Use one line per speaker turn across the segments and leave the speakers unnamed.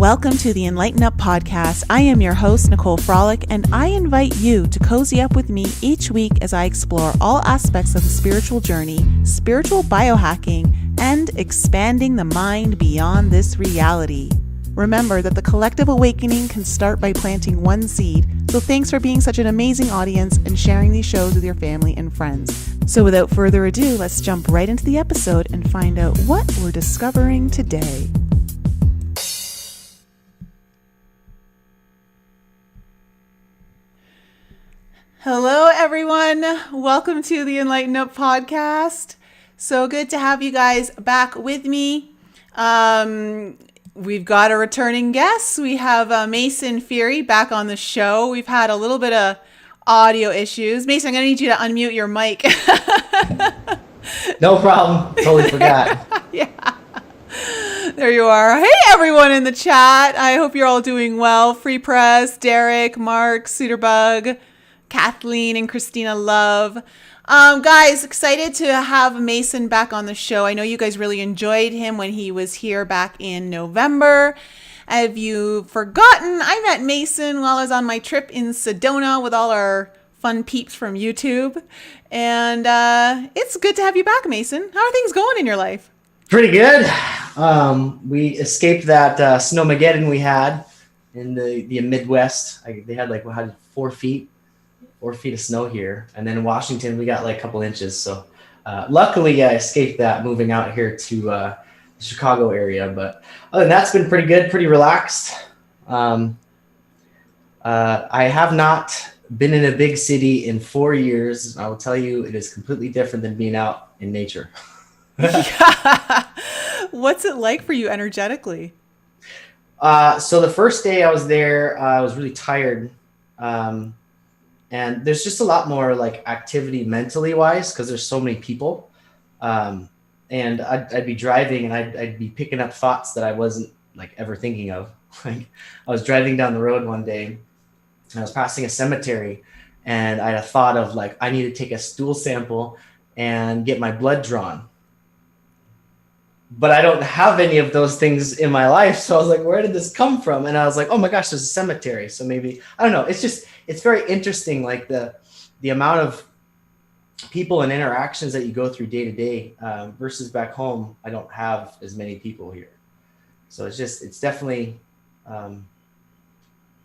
Welcome to the enLIGHTenUP podcast. I am your host, Nicole Frolick, and I invite you to cozy up with me each week as I explore all aspects of the spiritual journey, spiritual biohacking, and expanding the mind beyond this reality. Remember that the collective awakening can start by planting one seed, so thanks for being such an amazing audience and sharing these shows with your family and friends. So without further ado, let's jump right into the episode and find out what we're discovering today. Hello, everyone. Welcome to the enLIGHTenUP podcast. So good to have you guys back with me. We've got a returning guest. We have Mason Feary back on the show. We've had a little bit of audio issues. Mason, I'm going to need you to unmute your mic.
No problem. Totally forgot.
Yeah. There you are. Hey, everyone in the chat. I hope you're all doing well. Free Press, Derek, Mark, Suiterbug, Kathleen, and Christina Love. Guys, excited to have Mason back on the show. I know you guys really enjoyed him when he was here back in November. Have you forgotten? I met Mason while I was on my trip in Sedona with all our fun peeps from YouTube. And it's good to have you back, Mason. How are things going in your life?
Pretty good. We escaped that snowmageddon we had in the Midwest. They had like 4 feet of snow here, and then in Washington we got like a couple inches. So luckily I escaped that moving out here to the Chicago area. But other than that, it's been pretty good, pretty relaxed. I have not been in a big city in 4 years. I will tell you, it is completely different than being out in nature.
Yeah. What's it like for you energetically?
So the first day I was there, I was really tired. And there's just a lot more like activity mentally wise because there's so many people. And I'd be driving and I'd be picking up thoughts that I wasn't like ever thinking of. Like I was driving down the road one day and I was passing a cemetery and I had a thought of like, I need to take a stool sample and get my blood drawn. But I don't have any of those things in my life. So I was like, where did this come from? And I was like, oh my gosh, there's a cemetery. So maybe, I don't know. It's very interesting. Like the amount of people and interactions that you go through day to day versus back home. I don't have as many people here. So it's definitely a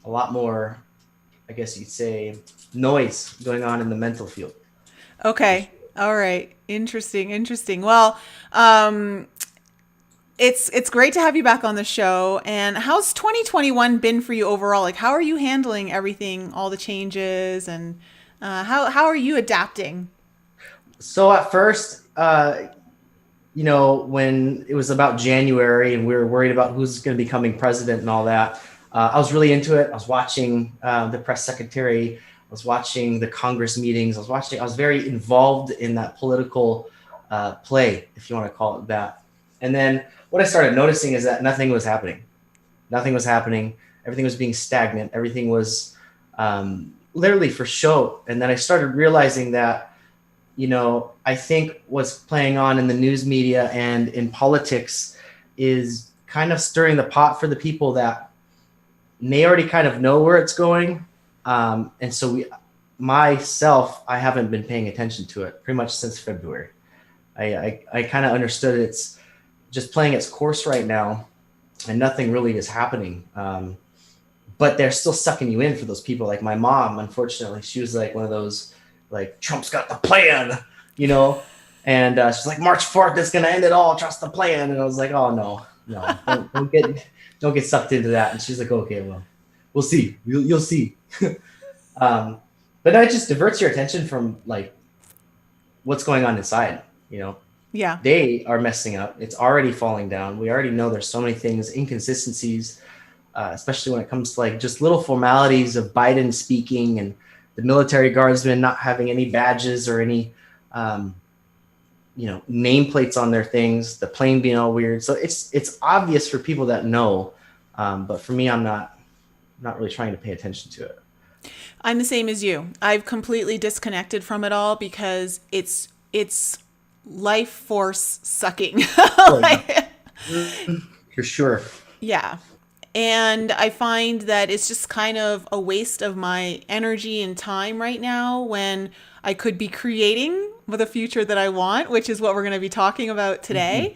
lot more, I guess you'd say, noise going on in the mental field.
Okay. All right. Interesting. Well, It's great to have you back on the show. And how's 2021 been for you overall? Like, how are you handling everything, all the changes, and how are you adapting?
So at first, when it was about January and we were worried about who's going to be becoming president and all that, I was really into it. I was watching the press secretary. I was watching the Congress meetings. I was very involved in that political play, if you want to call it that. And then what I started noticing is that nothing was happening. Everything was being stagnant. Everything was literally for show. And then I started realizing that, I think what's playing on in the news media and in politics is kind of stirring the pot for the people that may already kind of know where it's going. And so I haven't been paying attention to it pretty much since February. I kind of understood it's just playing its course right now and nothing really is happening. But they're still sucking you in for those people. Like my mom, unfortunately, she was like one of those, like, Trump's got the plan, and she's like, March 4th, it's going to end it all. Trust the plan. And I was like, oh no, don't get sucked into that. And she's like, okay, well, we'll see. You'll see. But that just diverts your attention from like what's going on inside,
Yeah.
They are messing up. It's already falling down. We already know there's so many things, inconsistencies, especially when it comes to like just little formalities of Biden speaking and the military guardsmen not having any badges or any, nameplates on their things, the plane being all weird. So it's obvious for people that know. But for me, I'm not really trying to pay attention to it.
I'm the same as you. I've completely disconnected from it all because it's life force sucking.
For sure.
Yeah. And I find that it's just kind of a waste of my energy and time right now when I could be creating the future that I want, which is what we're going to be talking about today.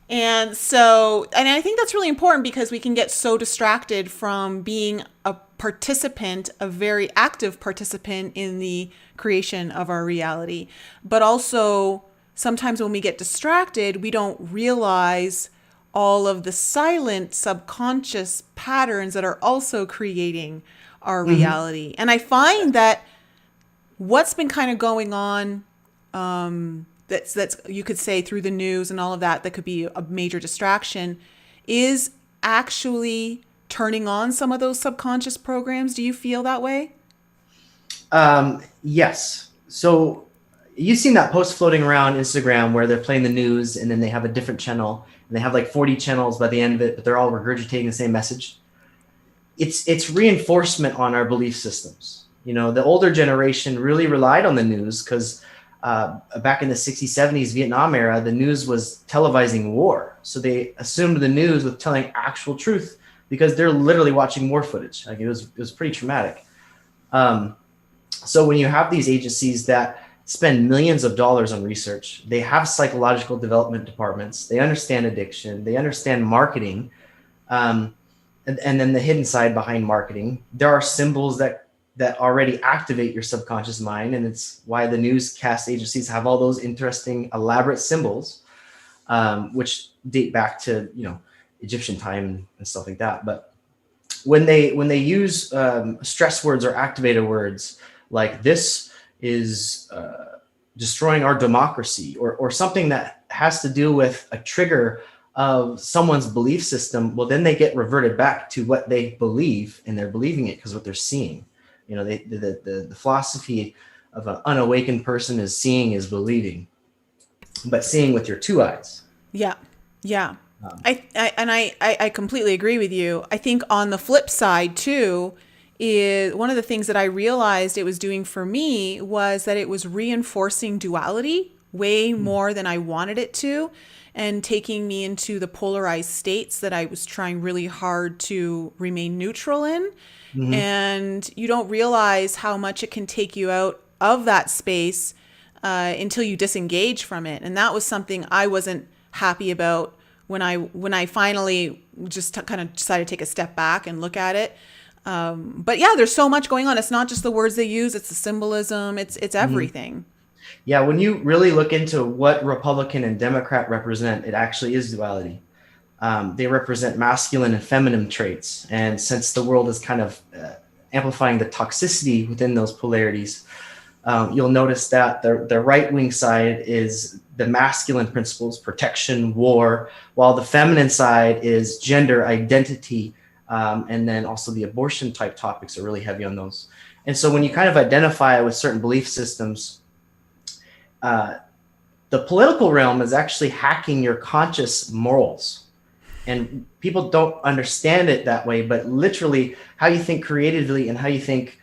And so, and I think that's really important because we can get so distracted from being a participant, a very active participant in the creation of our reality. But also, sometimes when we get distracted, we don't realize all of the silent subconscious patterns that are also creating our reality. And I find that what's been kind of going on, that's you could say through the news and all of that could be a major distraction, is actually turning on some of those subconscious programs. Do you feel that way?
Yes. So you've seen that post floating around Instagram where they're playing the news and then they have a different channel and they have like 40 channels by the end of it, but they're all regurgitating the same message. It's reinforcement on our belief systems. You know, the older generation really relied on the news because back in the 60s, 70s, Vietnam era, the news was televising war. So they assumed the news was telling actual truth because they're literally watching war footage. Like it was pretty traumatic. So when you have these agencies that spend millions of dollars on research, they have psychological development departments, they understand addiction, they understand marketing, and then the hidden side behind marketing, there are symbols that already activate your subconscious mind. And it's why the newscast agencies have all those interesting, elaborate symbols, which date back to, Egyptian time and stuff like that. But when they use stress words or activated words, like this is destroying our democracy or something that has to do with a trigger of someone's belief system, well, then they get reverted back to what they believe, and they're believing it because what they're seeing. The philosophy of an unawakened person is seeing is believing, but seeing with your two eyes.
Yeah. Yeah. I completely agree with you. I think on the flip side too, is one of the things that I realized it was doing for me was that it was reinforcing duality way more than I wanted it to, and taking me into the polarized states that I was trying really hard to remain neutral in. And you don't realize how much it can take you out of that space until you disengage from it. And that was something I wasn't happy about when I finally just kind of decided to take a step back and look at it. But yeah, there's so much going on. It's not just the words they use, it's the symbolism, it's everything.
Yeah, when you really look into what Republican and Democrat represent, it actually is duality. They represent masculine and feminine traits. And since the world is kind of amplifying the toxicity within those polarities, you'll notice that the right-wing side is the masculine principles, protection, war, while the feminine side is gender identity, and then also the abortion type topics are really heavy on those. And so when you kind of identify with certain belief systems, the political realm is actually hacking your conscious morals. And people don't understand it that way, but literally how you think creatively and how you think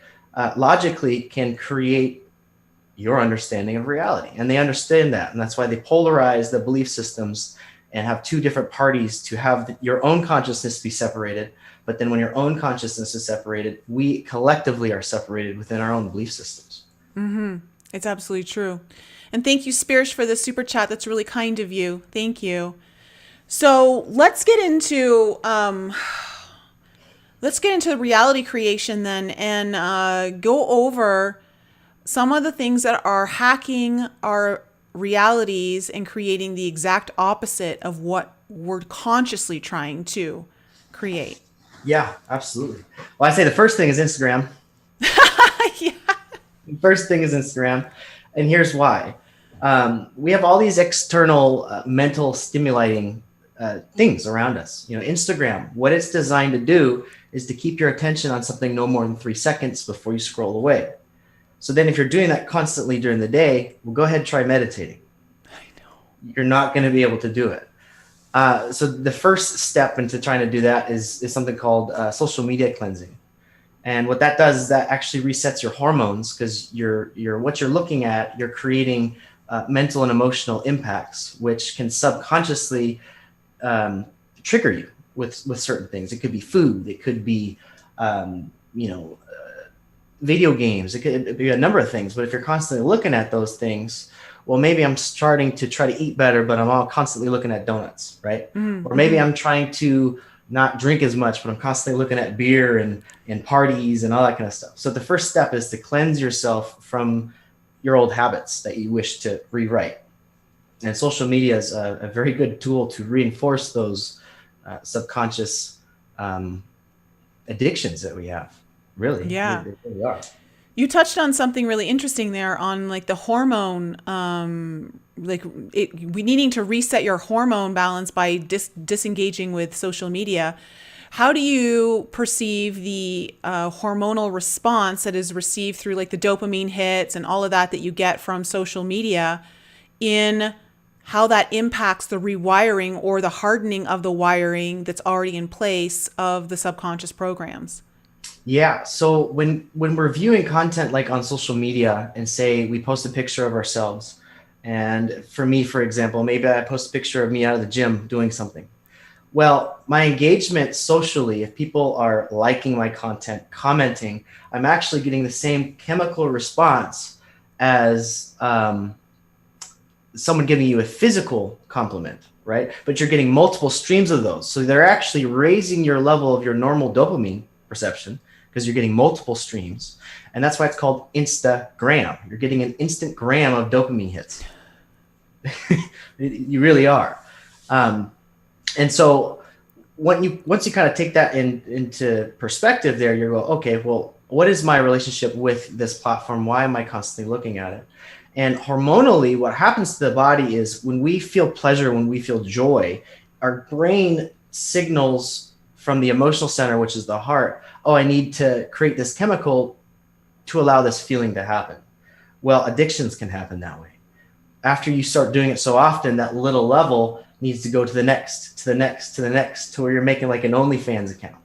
logically can create your understanding of reality. And they understand that. And that's why they polarize the belief systems and have two different parties to have your own consciousness be separated. But then when your own consciousness is separated, we collectively are separated within our own belief systems.
It's absolutely true. And thank you, Spirish, for the super chat. That's really kind of you. Thank you. So let's get into reality creation then, and go over some of the things that are hacking our realities and creating the exact opposite of what we're consciously trying to create.
Yeah, absolutely. Well, I say the first thing is Instagram.
Yeah.
First thing is Instagram. And here's why. We have all these external mental stimulating things around us. Instagram, what it's designed to do is to keep your attention on something no more than 3 seconds before you scroll away. So then if you're doing that constantly during the day, well, go ahead and try meditating.
I know.
You're not going to be able to do it. So the first step into trying to do that is something called social media cleansing. And what that does is that actually resets your hormones, because what you're looking at, you're creating mental and emotional impacts, which can subconsciously trigger you. with certain things. It could be food. It could be, video games. It could be a number of things. But if you're constantly looking at those things, well, maybe I'm starting to try to eat better, but I'm all constantly looking at donuts, right?
Mm-hmm.
Or maybe I'm trying to not drink as much, but I'm constantly looking at beer and parties and all that kind of stuff. So the first step is to cleanse yourself from your old habits that you wish to rewrite. And social media is a very good tool to reinforce those subconscious addictions that we have. Really,
Yeah.
they really are.
You touched on something really interesting there on like the hormone, we needing to reset your hormone balance by disengaging with social media. How do you perceive the hormonal response that is received through like the dopamine hits and all of that you get from social media, in how that impacts the rewiring or the hardening of the wiring that's already in place of the subconscious programs?
Yeah. So when we're viewing content like on social media, and say we post a picture of ourselves, and for me, for example, maybe I post a picture of me out of the gym doing something. Well, my engagement socially, if people are liking my content, commenting, I'm actually getting the same chemical response as someone giving you a physical compliment, right? But you're getting multiple streams of those. So they're actually raising your level of your normal dopamine perception, because you're getting multiple streams. And that's why it's called Instagram. You're getting an instant gram of dopamine hits. You really are. And so once you kind of take that into perspective there, you go, okay, well, what is my relationship with this platform? Why am I constantly looking at it? And hormonally, what happens to the body is when we feel pleasure, when we feel joy, our brain signals from the emotional center, which is the heart, oh, I need to create this chemical to allow this feeling to happen. Well, addictions can happen that way. After you start doing it so often, that little level needs to go to the next, to the next, to the next, to where you're making like an OnlyFans account.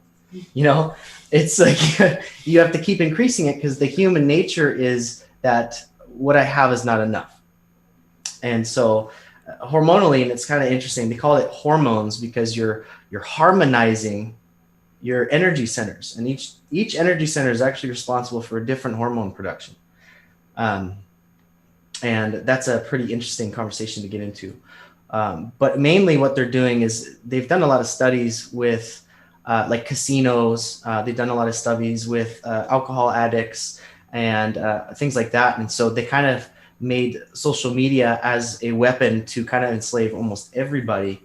It's like you have to keep increasing it, because the human nature is that what I have is not enough. And so hormonally, and it's kind of interesting, they call it hormones because you're harmonizing your energy centers, and each energy center is actually responsible for a different hormone production. And that's a pretty interesting conversation to get into. But mainly what they're doing is they've done a lot of studies with like casinos. They've done a lot of studies with alcohol addicts and things like that. And so they kind of made social media as a weapon to kind of enslave almost everybody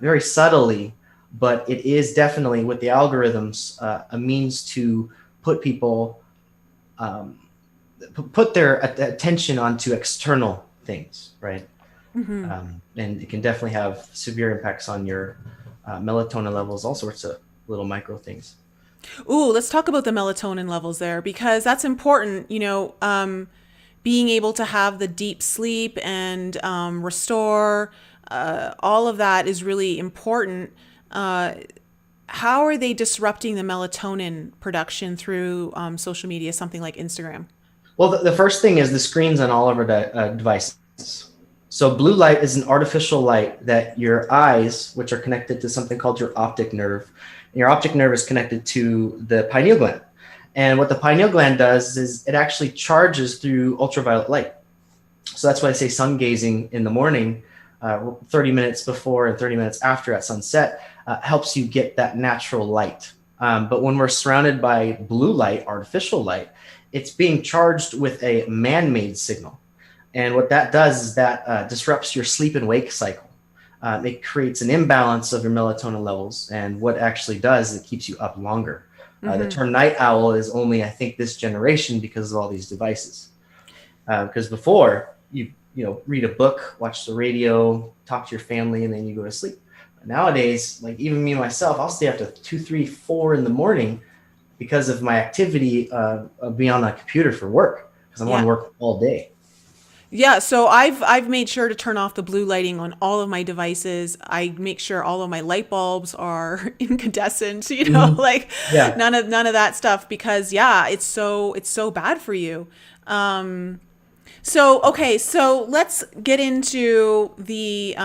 very subtly. But it is definitely, with the algorithms, a means to put people, put their attention onto external things, right? Mm-hmm. And it can definitely have severe impacts on your melatonin levels, all sorts of little micro things.
Ooh, let's talk about the melatonin levels there, because that's important. Being able to have the deep sleep and restore, all of that is really important. How are they disrupting the melatonin production through social media, something like Instagram?
Well, the first thing is the screens on all of our devices. So blue light is an artificial light that your eyes, which are connected to something called your optic nerve, and your optic nerve is connected to the pineal gland. And what the pineal gland does is it actually charges through ultraviolet light. So that's why I say sun gazing in the morning, 30 minutes before and 30 minutes after at sunset, helps you get that natural light. But when we're surrounded by blue light, artificial light, it's being charged with a man-made signal. And what that does is that disrupts your sleep and wake cycle. It creates an imbalance of your melatonin levels. And what actually does is it keeps you up longer. Mm-hmm. The term night owl is only, I think, this generation because of all these devices. Because before, you read a book, watch the radio, talk to your family, and then you go to sleep. But nowadays, like even me myself, I'll stay up to 2, 3, 4 in the morning because of my activity of being on the computer for work, because I'm on work all day.
Yeah, so I've made sure to turn off the blue lighting on all of my devices. I make sure all of my light bulbs are incandescent,
Mm-hmm.
like none of that stuff, because it's so bad for you. So let's get into the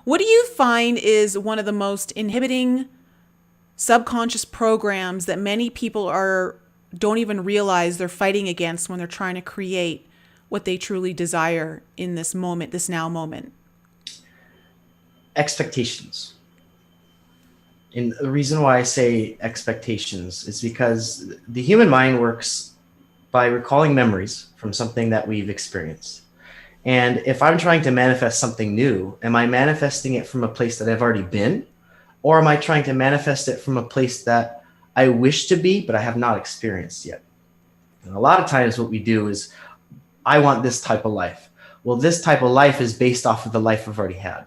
What do you find is one of the most inhibiting subconscious programs that many people don't even realize they're fighting against when they're trying to create what they truly desire in this moment, this now moment?
Expectations. And the reason why I say expectations is because the human mind works by recalling memories from something that we've experienced. And if I'm trying to manifest something new, am I manifesting it from a place that I've already been? Or am I trying to manifest it from a place that I wish to be, but I have not experienced yet? And a lot of times what we do is, I want this type of life. Well, this type of life is based off of the life I've already had.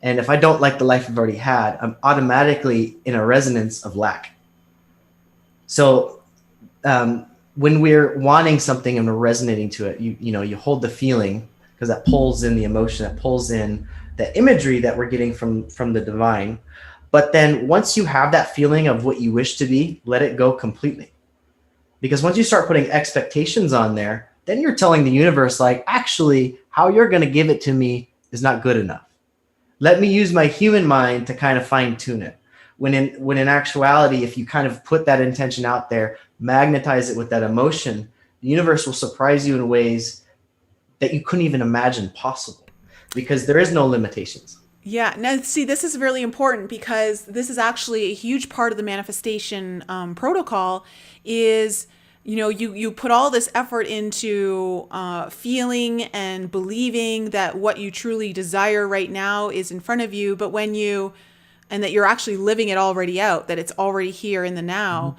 And if I don't like the life I've already had, I'm automatically in a resonance of lack. So when we're wanting something and we're resonating to it, you hold the feeling, because that pulls in the emotion, that pulls in the imagery that we're getting from the divine. But then once you have that feeling of what you wish to be, let it go completely. Because once you start putting expectations on there, then you're telling the universe, like, actually, how you're going to give it to me is not good enough. Let me use my human mind to kind of fine tune it. When in actuality, if you kind of put that intention out there, magnetize it with that emotion, the universe will surprise you in ways that you couldn't even imagine possible, because there is no limitations.
Yeah. Now, see, this is really important because this is actually a huge part of the manifestation protocol is, you put all this effort into feeling and believing that what you truly desire right now is in front of you. But and that you're actually living it already out, that it's already here in the now.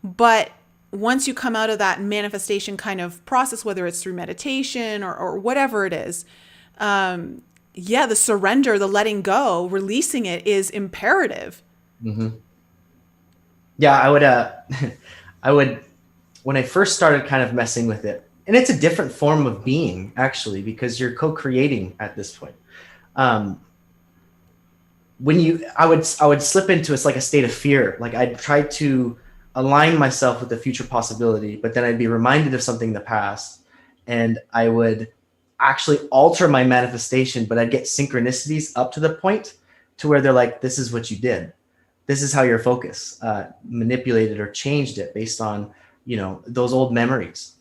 Mm-hmm. But once you come out of that manifestation kind of process, whether it's through meditation or whatever it is, the surrender, the letting go, releasing it is imperative.
Mm-hmm. Yeah, I would, when I first started kind of messing with it, and it's a different form of being actually, because you're co-creating at this point. I would slip into, it's like a state of fear. Like I'd try to align myself with the future possibility, but then I'd be reminded of something in the past, and I would actually alter my manifestation, but I'd get synchronicities up to the point to where they're like, this is what you did. This is how your focus manipulated or changed it based on, those old memories.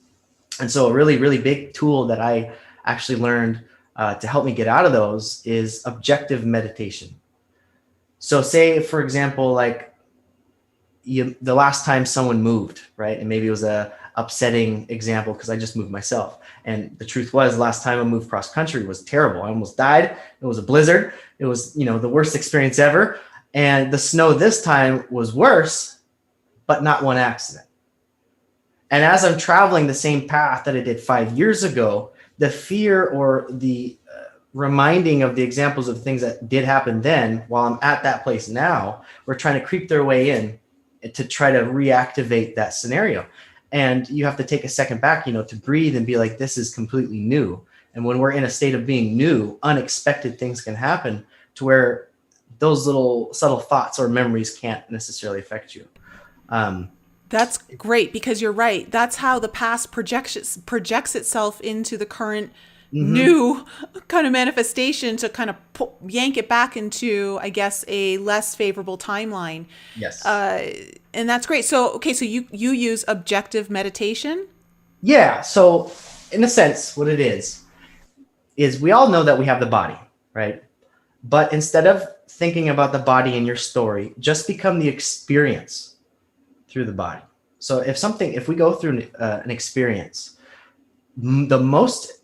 And so a really, really big tool that I actually learned to help me get out of those is objective meditation. So say, for example, like the last time someone moved, right? And maybe it was a upsetting example because I just moved myself. And the truth was, last time I moved cross country was terrible. I almost died. It was a blizzard. It was, the worst experience ever. And the snow this time was worse, but not one accident. And as I'm traveling the same path that I did 5 years ago, the fear or the reminding of the examples of things that did happen then, while I'm at that place now, we're trying to creep their way in to try to reactivate that scenario. And you have to take a second back, to breathe and be like, this is completely new. And when we're in a state of being new, unexpected things can happen to where those little subtle thoughts or memories can't necessarily affect you.
That's great, because you're right. That's how the past projects itself into the current new kind of manifestation to kind of yank it back into, I guess, a less favorable timeline.
Yes.
And that's great. So, okay, so you use objective meditation?
Yeah. So in a sense, what it is we all know that we have the body, right? But instead of thinking about the body in your story, just become the experience through the body. So if we go through an experience, the most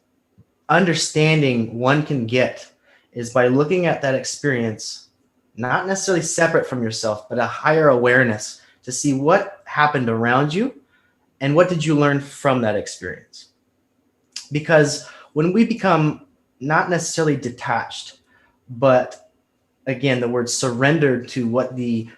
understanding one can get is by looking at that experience, not necessarily separate from yourself, but a higher awareness to see what happened around you and what did you learn from that experience. Because when we become not necessarily detached, but again, the word surrendered to what the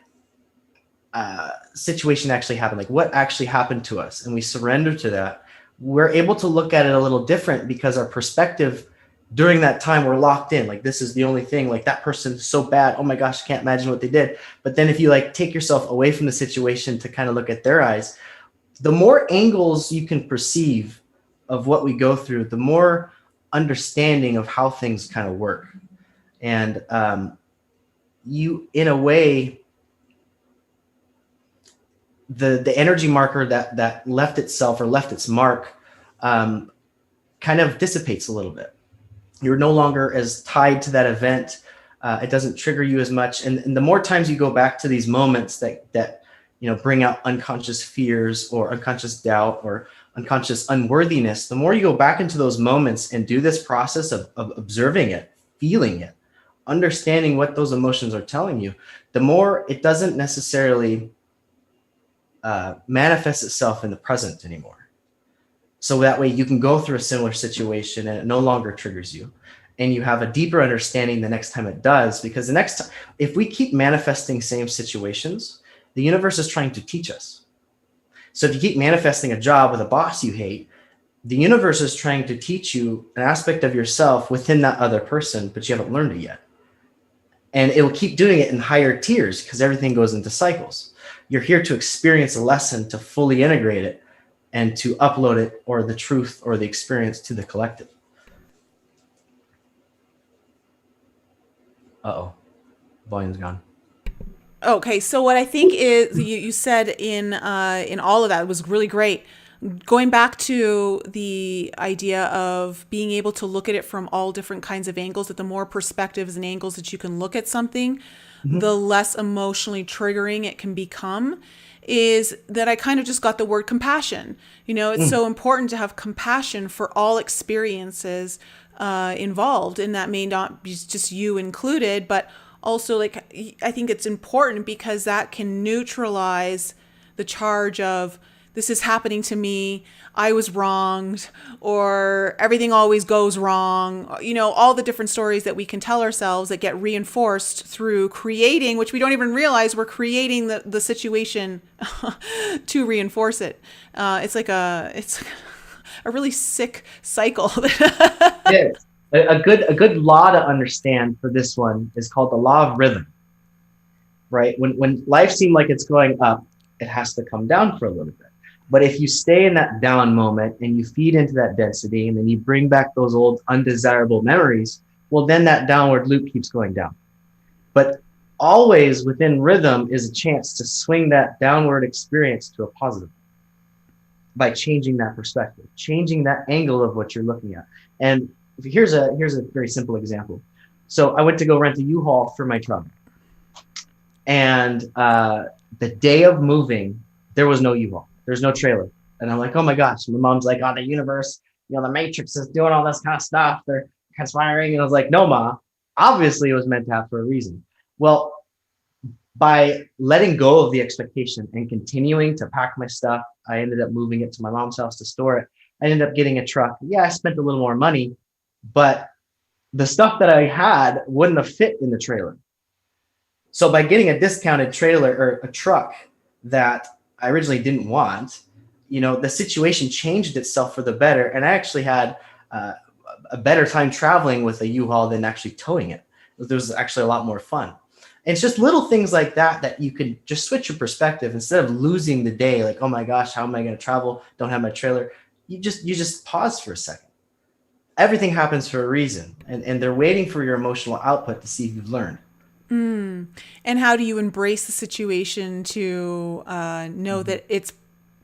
situation actually happened, like what actually happened to us, and we surrender to that, we're able to look at it a little different, because our perspective during that time, we're locked in. Like, this is the only thing, like that person's so bad. Oh my gosh, I can't imagine what they did. But then if you take yourself away from the situation to kind of look at their eyes, the more angles you can perceive of what we go through, the more understanding of how things kind of work. And you, in a way, the energy marker that left itself or left its mark kind of dissipates a little bit. You're no longer as tied to that event. It doesn't trigger you as much. And the more times you go back to these moments that bring out unconscious fears or unconscious doubt or unconscious unworthiness, the more you go back into those moments and do this process of observing it, feeling it, understanding what those emotions are telling you, the more it doesn't necessarily manifest itself in the present anymore. So that way you can go through a similar situation and it no longer triggers you. And you have a deeper understanding the next time it does, because the next time, if we keep manifesting same situations, the universe is trying to teach us. So if you keep manifesting a job with a boss you hate, the universe is trying to teach you an aspect of yourself within that other person, but you haven't learned it yet. And it will keep doing it in higher tiers because everything goes into cycles. You're here to experience a lesson, to fully integrate it, and to upload it, or the truth or the experience, to the collective. Uh-oh, volume's gone.
Okay, so what I think is you said in all of that was really great. Going back to the idea of being able to look at it from all different kinds of angles, that the more perspectives and angles that you can look at something, the less emotionally triggering it can become, is that I kind of just got the word compassion. It's so important to have compassion for all experiences involved, and that may not be just you included, but also I think it's important because that can neutralize the charge of this is happening to me, I was wronged, or everything always goes wrong. All the different stories that we can tell ourselves that get reinforced through creating, which we don't even realize we're creating the situation to reinforce it. It's a really sick cycle.
It is. A good law to understand for this one is called the law of rhythm, right? When life seems like it's going up, it has to come down for a little bit. But if you stay in that down moment and you feed into that density and then you bring back those old undesirable memories, well, then that downward loop keeps going down. But always within rhythm is a chance to swing that downward experience to a positive by changing that perspective, changing that angle of what you're looking at. And here's a very simple example. So I went to go rent a U-Haul for my truck. And the day of moving, there was no U-Haul. There's no trailer. And I'm like, oh my gosh. My mom's like, oh, the universe, the matrix is doing all this kind of stuff. They're conspiring. And I was like, no, Ma, obviously it was meant to happen for a reason. Well, by letting go of the expectation and continuing to pack my stuff, I ended up moving it to my mom's house to store it. I ended up getting a truck. Yeah, I spent a little more money, but the stuff that I had wouldn't have fit in the trailer. So by getting a discounted trailer or a truck that I originally didn't want, the situation changed itself for the better. And I actually had a better time traveling with a U-Haul than actually towing it. There was actually a lot more fun. And it's just little things like that you can just switch your perspective instead of losing the day. Like, oh my gosh, how am I going to travel? Don't have my trailer. You just pause for a second. Everything happens for a reason. And they're waiting for your emotional output to see if you've learned.
And how do you embrace the situation to know that it's,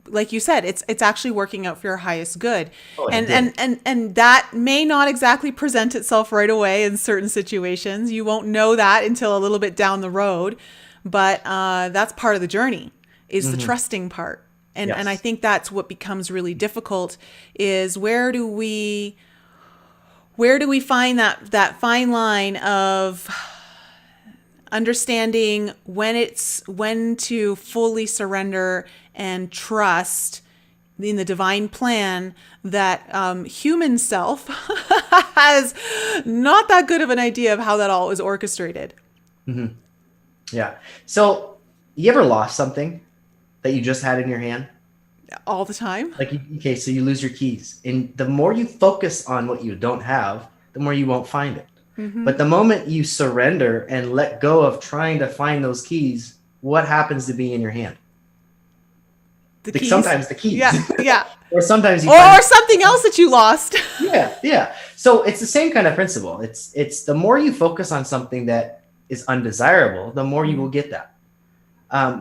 like you said, it's actually working out for your highest good. And that may not exactly present itself right away in certain situations. You won't know that until a little bit down the road. But that's part of the journey, is the trusting part. And
Yes.
and I think that's what becomes really difficult, is where do we find that fine line of understanding when to fully surrender and trust in the divine plan that human self has not that good of an idea of how that all is orchestrated.
Yeah. So you ever lost something that you just had in your hand?
All the time.
Okay, so you lose your keys. And the more you focus on what you don't have, the more you won't find it. But the moment you surrender and let go of trying to find those keys, what happens to be in your hand?
The keys.
Sometimes the keys.
Yeah.
Or sometimes
or something else that you lost.
Yeah. So it's the same kind of principle. It's the more you focus on something that is undesirable, the more you will get that.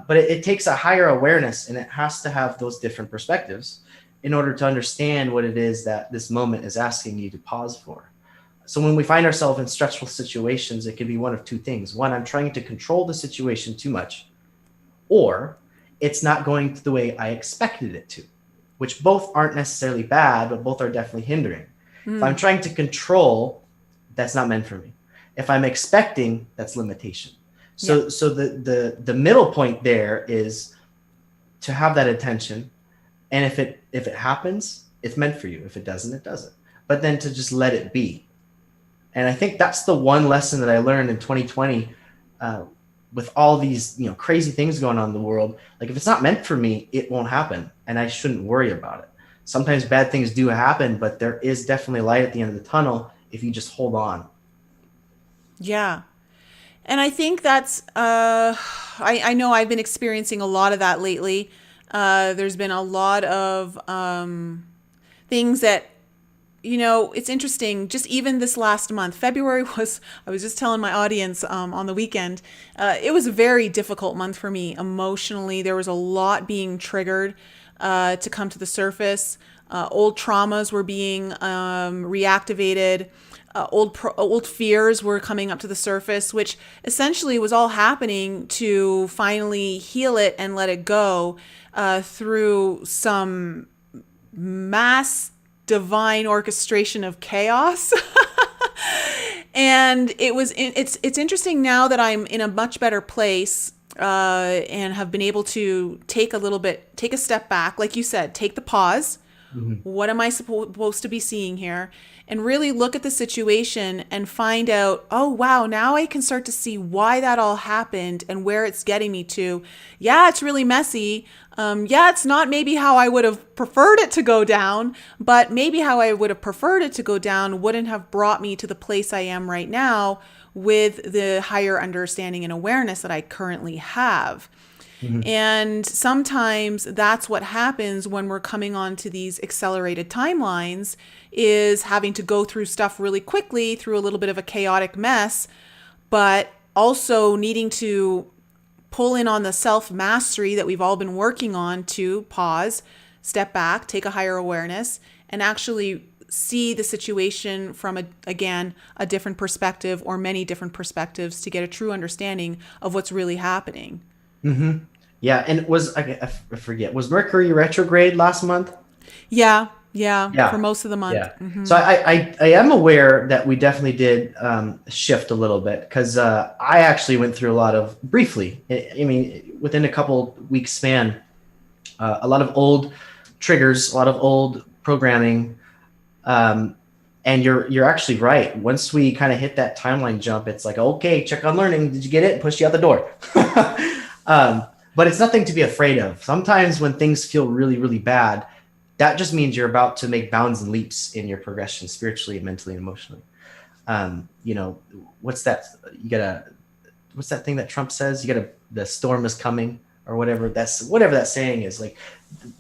But it takes a higher awareness, and it has to have those different perspectives in order to understand what it is that this moment is asking you to pause for. So when we find ourselves in stressful situations, it can be one of two things. One, I'm trying to control the situation too much, or it's not going the way I expected it to, which both aren't necessarily bad, but both are definitely hindering. If I'm trying to control, that's not meant for me. If I'm expecting, that's limitation. So the middle point there is to have that attention, and if it happens, it's meant for you. If it doesn't, it doesn't. But then to just let it be. And I think that's the one lesson that I learned in 2020, with all these crazy things going on in the world. Like, if it's not meant for me, it won't happen, and I shouldn't worry about it. Sometimes bad things do happen, but there is definitely light at the end of the tunnel if you just hold on.
Yeah. And I think that's, I know I've been experiencing a lot of that lately. There's been a lot of things that, it's interesting. Just even this last month, February I was just telling my audience on the weekend, it was a very difficult month for me emotionally. There was a lot being triggered to come to the surface. Old traumas were being reactivated. Old fears were coming up to the surface, which essentially was all happening to finally heal it and let it go through some mass divine orchestration of chaos. And it's interesting now that I'm in a much better place and have been able to take a step back, like you said, take the pause. What am I supposed to be seeing here? And really look at the situation and find out, oh, wow, now I can start to see why that all happened and where it's getting me to. Yeah, it's really messy. Yeah, it's not maybe how I would have preferred it to go down, but maybe how I would have preferred it to go down wouldn't have brought me to the place I am right now with the higher understanding and awareness that I currently have. And sometimes that's what happens when we're coming onto these accelerated timelines, is having to go through stuff really quickly through a little bit of a chaotic mess, but also needing to pull in on the self-mastery that we've all been working on to pause, step back, take a higher awareness, and actually see the situation from a different perspective, or many different perspectives, to get a true understanding of what's really happening.
Yeah, and I forget, was Mercury retrograde last month?
Yeah, for most of the month.
Yeah. So I am aware that we definitely did shift a little bit, because I actually went through a lot of, briefly, I mean, within a couple weeks span, a lot of old triggers, a lot of old programming. And you're actually right. Once we kind of hit that timeline jump, it's like, okay, check on learning. Did you get it? Push you out the door. But it's nothing to be afraid of. Sometimes when things feel really, really bad, that just means you're about to make bounds and leaps in your progression, spiritually, mentally, and emotionally. What's that? What's that thing that Trump says? The storm is coming, or whatever. Whatever that saying is, like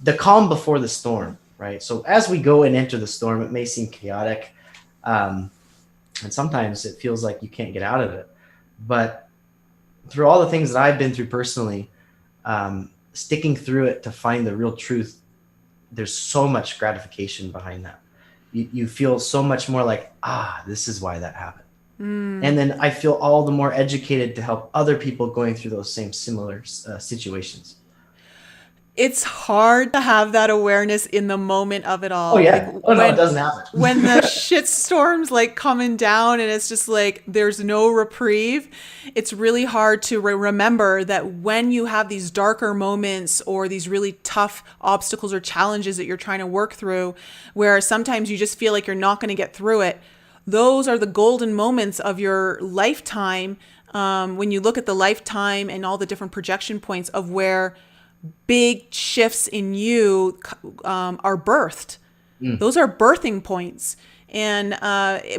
the calm before the storm, right? So as we go and enter the storm, it may seem chaotic, and sometimes it feels like you can't get out of it. But through all the things that I've been through personally, sticking through it to find the real truth, there's so much gratification behind that. You feel so much more like, this is why that happened. And then I feel all the more educated to help other people going through those same similar situations.
It's hard to have that awareness in the moment of it all.
Oh yeah. No, it doesn't happen.
When the shit storm's like coming down and it's just like there's no reprieve, it's really hard to remember that when you have these darker moments or these really tough obstacles or challenges that you're trying to work through, where sometimes you just feel like you're not going to get through it, those are the golden moments of your lifetime. When you look at the lifetime and all the different projection points of where big shifts in you are birthed.
Mm.
Those are birthing points. And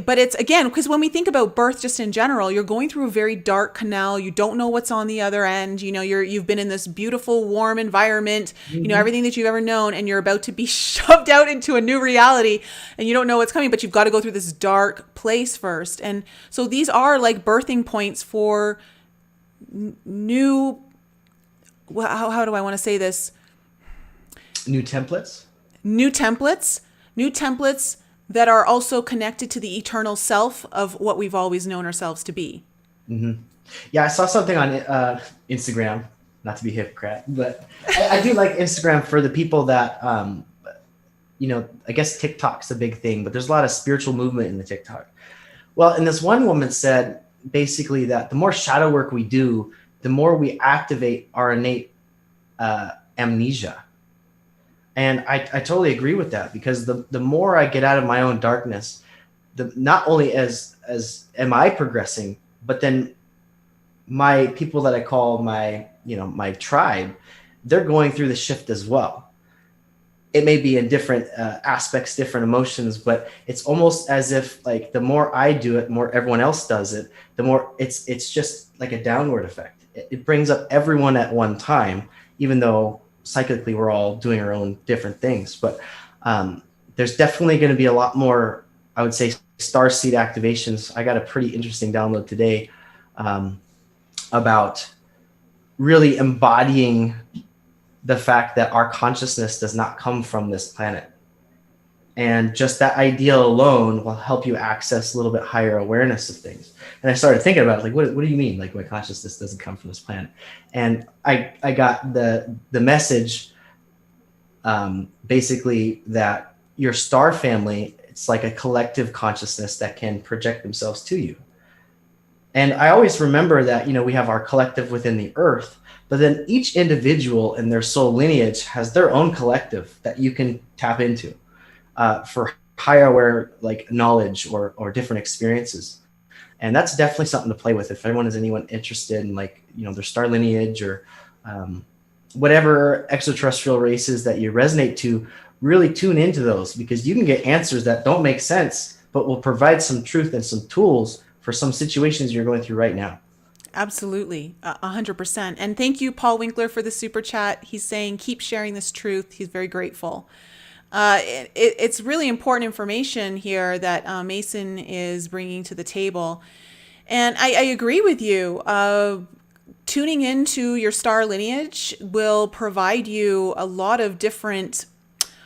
but it's, again, because when we think about birth just in general, you're going through a very dark canal. You don't know what's on the other end. You know, you've been in this beautiful, warm environment, you know,
Mm-hmm.
everything that you've ever known, and you're about to be shoved out into a new reality, and you don't know what's coming, but you've got to go through this dark place first. And so these are like birthing points for new, well, how do I want to say this?
New templates.
New templates, new templates that are also connected to the eternal self of what we've always known ourselves to be.
Mm-hmm. Yeah, I saw something on Instagram, not to be a hypocrite, but I do like Instagram for the people that, you know, I guess TikTok's a big thing, but there's a lot of spiritual movement in the TikTok. Well, and this one woman said basically that the more shadow work we do, the more we activate our innate amnesia. And I totally agree with that, because the more I get out of my own darkness, the not only as am I progressing, but then my people that I call my, you know, my tribe, they're going through the shift as well. It may be in different aspects, different emotions, but it's almost as if like the more I do it, the more everyone else does it, the more it's just like a downward effect. It brings up everyone at one time, even though cyclically we're all doing our own different things. But there's definitely going to be a lot more, I would say, starseed activations. I got a pretty interesting download today about really embodying the fact that our consciousness does not come from this planet. And just that idea alone will help you access a little bit higher awareness of things. And I started thinking about it, like, what do you mean? Like, my consciousness doesn't come from this planet? And I got the message, basically, that your star family, it's like a collective consciousness that can project themselves to you. And I always remember that, you know, we have our collective within the earth, but then each individual in their soul lineage has their own collective that you can tap into for higher aware, like, knowledge or different experiences. And that's definitely something to play with. If anyone interested in, like, you know, their star lineage or whatever extraterrestrial races that you resonate to, really tune into those, because you can get answers that don't make sense, but will provide some truth and some tools for some situations you're going through right now.
Absolutely, 100%. And thank you, Paul Winkler, for the super chat. He's saying, keep sharing this truth. He's very grateful. It's really important information here that Mason is bringing to the table. And I agree with you. Tuning into your star lineage will provide you a lot of different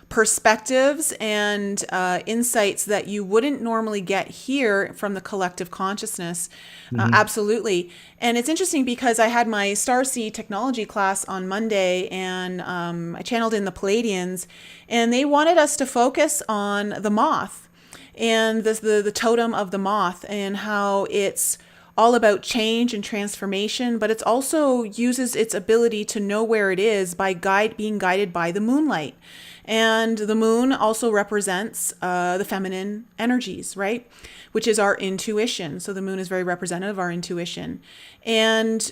perspectives and insights that you wouldn't normally get here from the collective consciousness. Absolutely. And it's interesting because I had my Starseed technology class on Monday, and I channeled in the Palladians, and they wanted us to focus on the moth and the totem of the moth, and how it's all about change and transformation, but it's also uses its ability to know where it is by being guided by the moonlight. And the moon also represents the feminine energies, right? Which is our intuition. So the moon is very representative of our intuition. And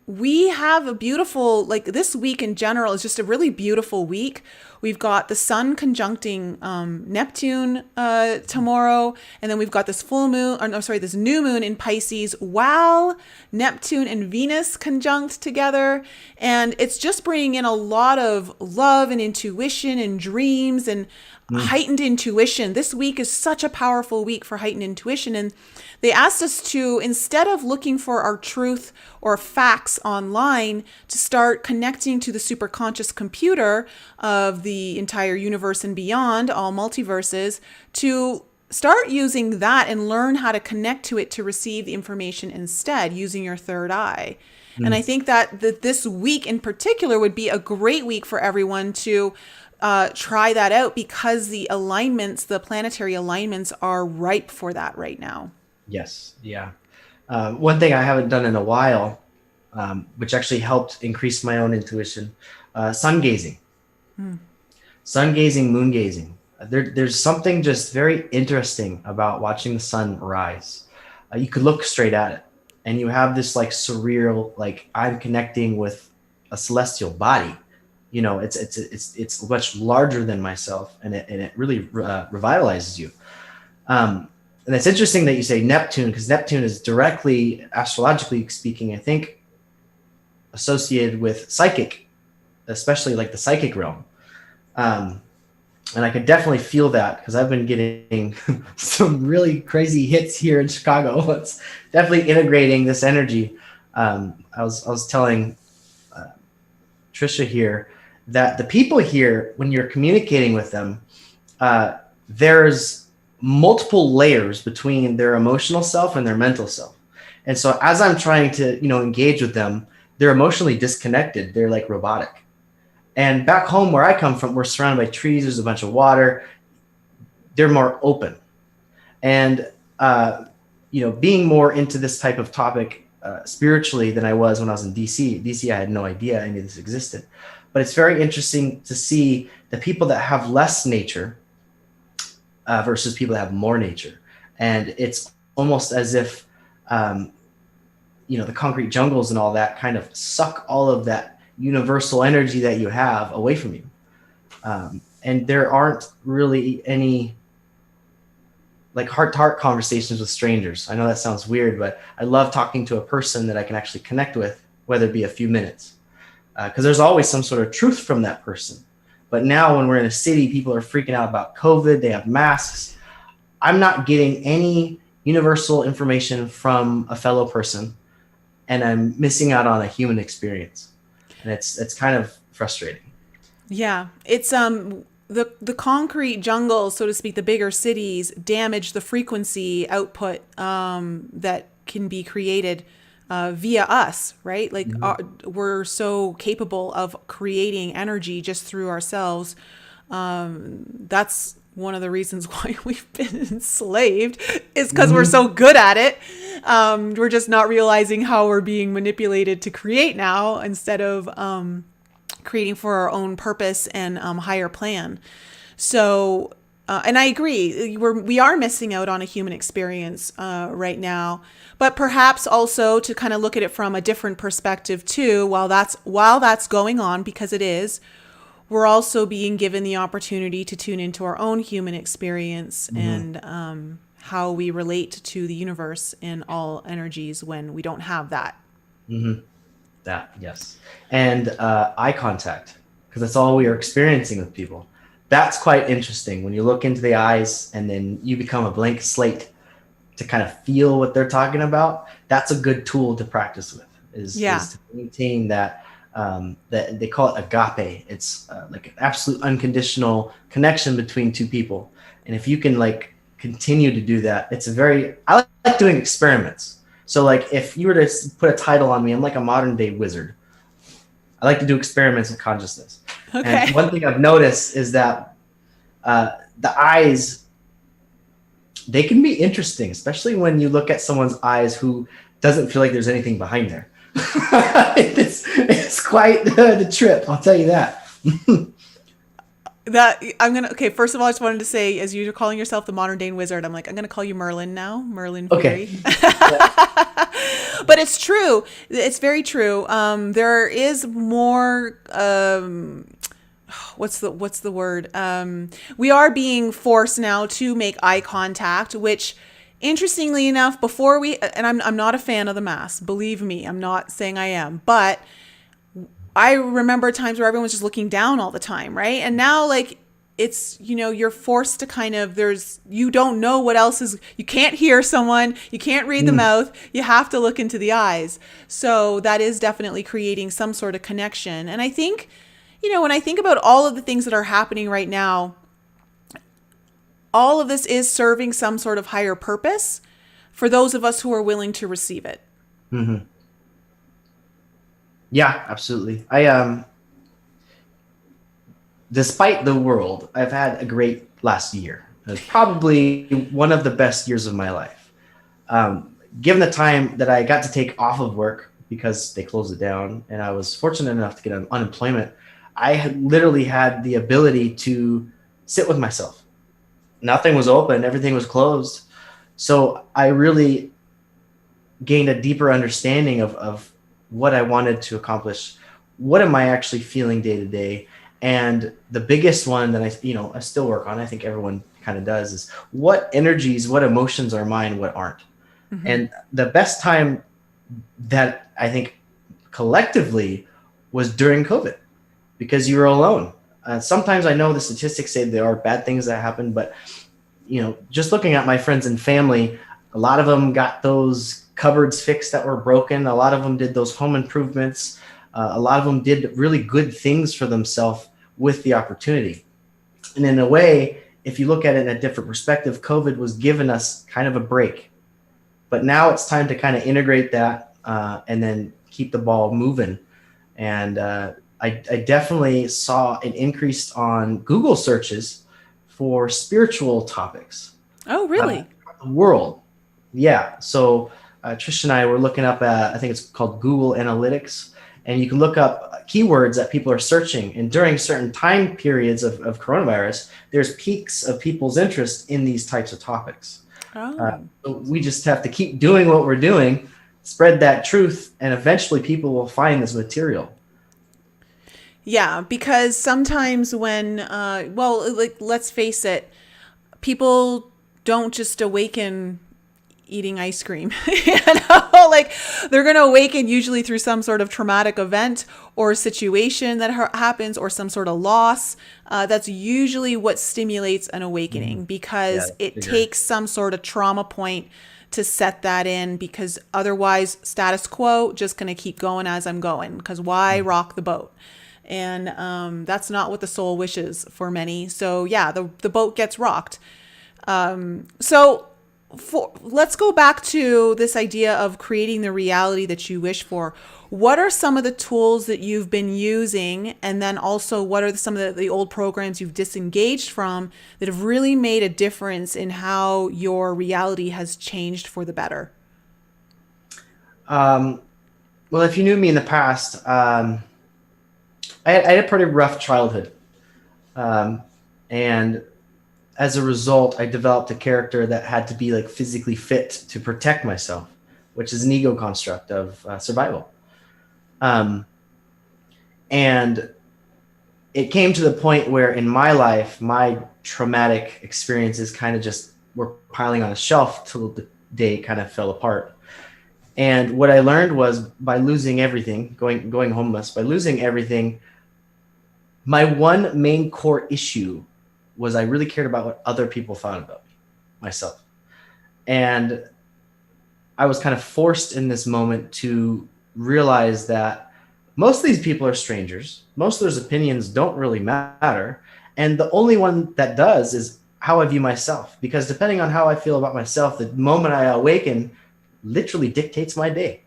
we have a beautiful, like, this week in general is just a really beautiful week. We've got the sun conjuncting Neptune tomorrow, and then we've got this this new moon in Pisces, while Neptune and Venus conjunct together, and it's just bringing in a lot of love and intuition and dreams and heightened intuition. This week is such a powerful week for heightened intuition, and they asked us to, instead of looking for our truth or facts online, to start connecting to the superconscious computer of the entire universe and beyond, all multiverses, to start using that and learn how to connect to it to receive the information instead, using your third eye. And I think that this week in particular would be a great week for everyone to try that out, because the alignments, the planetary alignments, are ripe for that right now.
Yes. Yeah. One thing I haven't done in a while, which actually helped increase my own intuition, sun gazing. Sun gazing, moon gazing. There's something just very interesting about watching the sun rise. You could look straight at it, and you have this, like, surreal, like, I'm connecting with a celestial body. it's much larger than myself, and it really revitalizes you. And it's interesting that you say Neptune, because Neptune is directly, astrologically speaking, I think, associated with psychic, especially like the psychic realm. And I could definitely feel that because I've been getting some really crazy hits here in Chicago. It's definitely integrating this energy. I was telling Trisha here that the people here, when you're communicating with them, there's multiple layers between their emotional self and their mental self. And so as I'm trying to, engage with them, they're emotionally disconnected. They're like robotic. And back home where I come from, we're surrounded by trees. There's a bunch of water. They're more open. And, being more into this type of topic spiritually than I was when I was in DC. DC, I had no idea any of this existed. But it's very interesting to see the people that have less nature versus people that have more nature. And it's almost as if, the concrete jungles and all that kind of suck all of that universal energy that you have away from you. And there aren't really any like heart-to-heart conversations with strangers. I know that sounds weird, but I love talking to a person that I can actually connect with, whether it be a few minutes, because there's always some sort of truth from that person. But now when we're in a city, people are freaking out about COVID. They have masks. I'm not getting any universal information from a fellow person, and I'm missing out on a human experience. And it's kind of frustrating.
Yeah, it's the concrete jungles, so to speak, the bigger cities damage the frequency output that can be created via us, right? Like we're so capable of creating energy just through ourselves. That's one of the reasons why we've been enslaved, is because we're so good at it. We're just not realizing how we're being manipulated to create now, instead of creating for our own purpose and higher plan. So, and I agree, we are missing out on a human experience right now. But perhaps also to kind of look at it from a different perspective too, while that's going on, because it is, we're also being given the opportunity to tune into our own human experience and how we relate to the universe and all energies when we don't have that.
That, yes. And eye contact, because that's all we are experiencing with people. That's quite interesting when you look into the eyes and then you become a blank slate to kind of feel what they're talking about. That's a good tool to practice with, is to maintain that. That they call it agape. It's like an absolute unconditional connection between two people. And if you can like continue to do that, I like doing experiments. So like if you were to put a title on me, I'm like a modern day wizard. I like to do experiments with consciousness. Okay. And one thing I've noticed is that the eyes, they can be interesting, especially when you look at someone's eyes who doesn't feel like there's anything behind there. It's quite the trip, I'll tell you that.
First of all, I just wanted to say, as you're calling yourself the modern day wizard, I'm gonna call you Merlin now, Merlin Feary. But it's true, it's very true. There is more what's the word, we are being forced now to make eye contact, which, interestingly enough, I'm not a fan of the mask, believe me, I'm not saying I am, but I remember times where everyone was just looking down all the time, right? And now, like, it's, you're forced to kind of, you don't know what else is, you can't hear someone, you can't read the mouth, you have to look into the eyes. So that is definitely creating some sort of connection. And I think, when I think about all of the things that are happening right now, all of this is serving some sort of higher purpose for those of us who are willing to receive it.
Yeah, absolutely. Despite the world, I've had a great last year. It's probably one of the best years of my life. Given the time that I got to take off of work because they closed it down, and I was fortunate enough to get unemployment, I had literally had the ability to sit with myself. Nothing was open, everything was closed. So I really gained a deeper understanding of what I wanted to accomplish, what am I actually feeling day to day? And the biggest one that I still work on, I think everyone kind of does, is what energies, what emotions are mine, what aren't.
Mm-hmm.
And the best time that I think collectively was during COVID, because you were alone. Sometimes I know the statistics say there are bad things that happen, but just looking at my friends and family, a lot of them got those cupboards fixed that were broken. A lot of them did those home improvements. A lot of them did really good things for themselves with the opportunity. And in a way, if you look at it in a different perspective, COVID was giving us kind of a break. But now it's time to kind of integrate that and then keep the ball moving. And I definitely saw an increase on Google searches for spiritual topics.
Oh, really?
The world. Yeah. So Trish and I were looking up, I think it's called Google Analytics, and you can look up keywords that people are searching. And during certain time periods of coronavirus, there's peaks of people's interest in these types of topics.
Oh.
So we just have to keep doing what we're doing, spread that truth, and eventually people will find this material.
Yeah, because sometimes when, like, let's face it, people don't just awaken eating ice cream. Like they're going to awaken usually through some sort of traumatic event or situation that happens or some sort of loss. That's usually what stimulates an awakening, because it takes some sort of trauma point to set that in, because otherwise status quo just going to keep going as I'm going, because why rock the boat? And that's not what the soul wishes for many. So yeah, the boat gets rocked. Let's go back to this idea of creating the reality that you wish for. What are some of the tools that you've been using? And then also, what are some of the old programs you've disengaged from that have really made a difference in how your reality has changed for the better?
Well, if you knew me in the past, I had a pretty rough childhood. And as a result, I developed a character that had to be like physically fit to protect myself, which is an ego construct of survival. And it came to the point where in my life, my traumatic experiences kind of just were piling on a shelf till the day it kind of fell apart. And what I learned was, by losing everything, going homeless, by losing everything, my one main core issue was I really cared about what other people thought about me, myself. And I was kind of forced in this moment to realize that most of these people are strangers. Most of those opinions don't really matter. And the only one that does is how I view myself. Because depending on how I feel about myself, the moment I awaken literally dictates my day,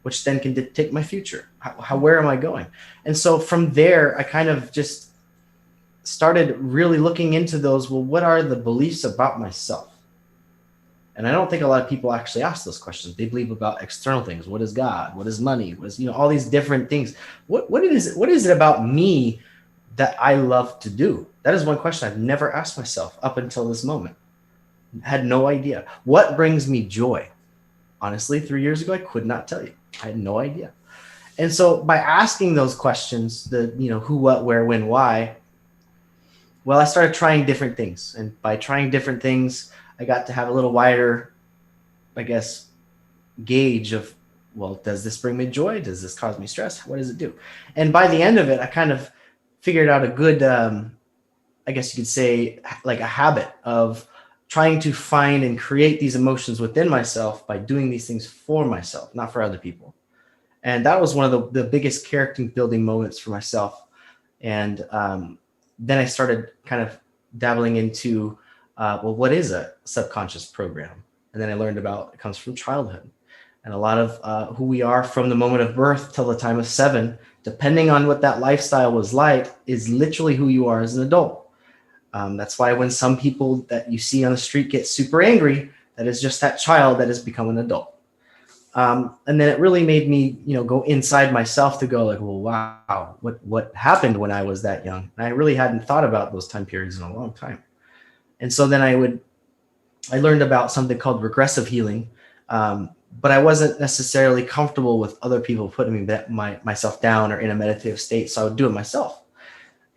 which then can dictate my future. Where am I going? And so from there, I kind of just started really looking into those. Well, what are the beliefs about myself? And I don't think a lot of people actually ask those questions. They believe about external things. What is God? What is money? What is, all these different things. What is it about me that I love to do? That is one question I've never asked myself up until this moment. I had no idea. What brings me joy? Honestly, 3 years ago, I could not tell you. I had no idea. And so by asking those questions, who, what, where, when, why, well, I started trying different things. And by trying different things, I got to have a little wider, I guess, gauge of, well, does this bring me joy? Does this cause me stress? What does it do? And by the end of it, I kind of figured out a good, I guess you could say, like a habit of trying to find and create these emotions within myself by doing these things for myself, not for other people. And that was one of the biggest character building moments for myself. And then I started kind of dabbling into, what is a subconscious program? And then I learned about it comes from childhood. And a lot of who we are from the moment of birth till the time of 7, depending on what that lifestyle was like, is literally who you are as an adult. That's why when some people that you see on the street get super angry, that is just that child that has become an adult. And then it really made me, go inside myself to go like, well, wow, what happened when I was that young? And I really hadn't thought about those time periods in a long time. And so then I learned about something called regressive healing, but I wasn't necessarily comfortable with other people putting myself down or in a meditative state. So I would do it myself.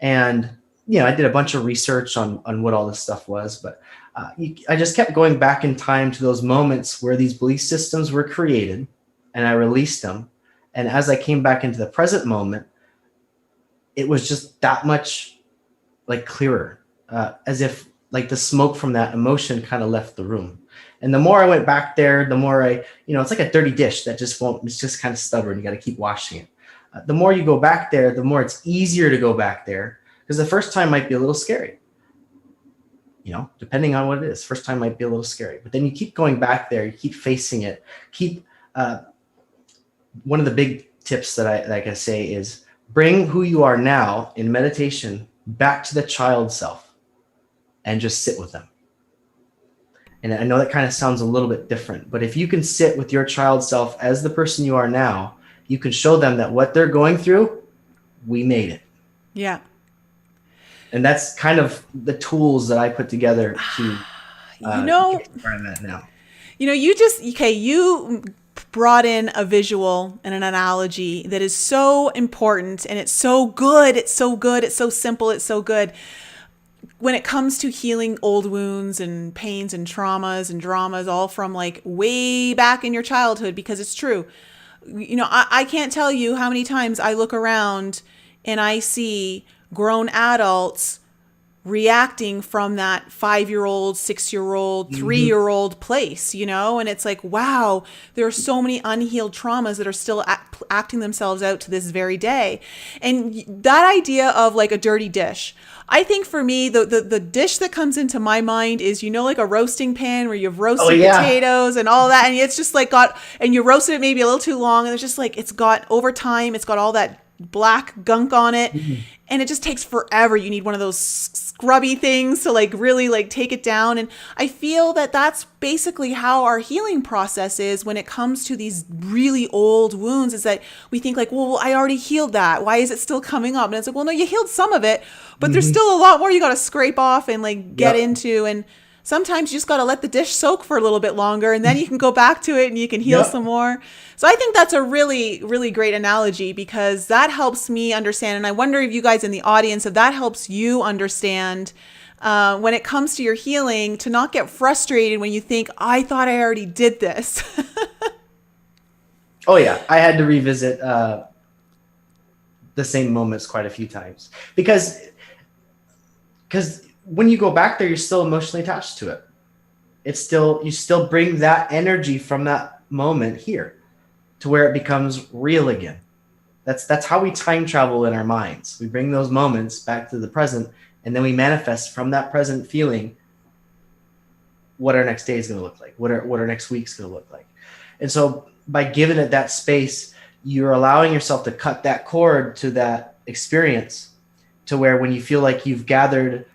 And, I did a bunch of research on what all this stuff was, but I just kept going back in time to those moments where these belief systems were created, and I released them. And as I came back into the present moment, it was just that much like clearer, as if like the smoke from that emotion kind of left the room. And the more I went back there, the more it's like a dirty dish that just won't, it's just kind of stubborn. You got to keep washing it. The more you go back there, the more it's easier to go back there, because the first time might be a little scary, depending on what it is. First time might be a little scary, but then you keep going back there, you keep facing it. One of the big tips that I say is bring who you are now in meditation back to the child self and just sit with them. And I know that kind of sounds a little bit different, but if you can sit with your child self as the person you are now, you can show them that what they're going through, we made it.
Yeah.
And that's kind of the tools that I put together to get where I'm at now.
You brought in a visual and an analogy that is so important, and it's so good. It's so good. It's so simple. It's so good. When it comes to healing old wounds and pains and traumas and dramas, all from like way back in your childhood, because it's true. I can't tell you how many times I look around and I see grown adults reacting from that 5-year-old, 6-year-old, 3-year-old place, and it's like, wow, there are so many unhealed traumas that are still acting themselves out to this very day. And that idea of like a dirty dish, I think for me, the dish that comes into my mind is, like a roasting pan where you've roasted potatoes and all that. And it's just like and you roasted it maybe a little too long. And it's just like, it's got over time, it's got all that black gunk on it. And it just takes forever. You need one of those scrubby things to like really like take it down. And I feel that that's basically how our healing process is when it comes to these really old wounds, is that we think like, well, I already healed that. Why is it still coming up? And it's like, well, no, you healed some of it, but there's still a lot more you got to scrape off and like get into. And sometimes you just got to let the dish soak for a little bit longer, and then you can go back to it and you can heal some more. So I think that's a really, really great analogy, because that helps me understand. And I wonder if you guys in the audience, if that helps you understand when it comes to your healing, to not get frustrated when you think, I thought I already did this.
Oh yeah. I had to revisit the same moments quite a few times, because when you go back there, you're still emotionally attached to it. You still bring that energy from that moment here to where it becomes real again. That's how we time travel in our minds. We bring those moments back to the present, and then we manifest from that present feeling what our next day is going to look like, what our next week's going to look like. And so by giving it that space, you're allowing yourself to cut that cord to that experience, to where when you feel like you've gathered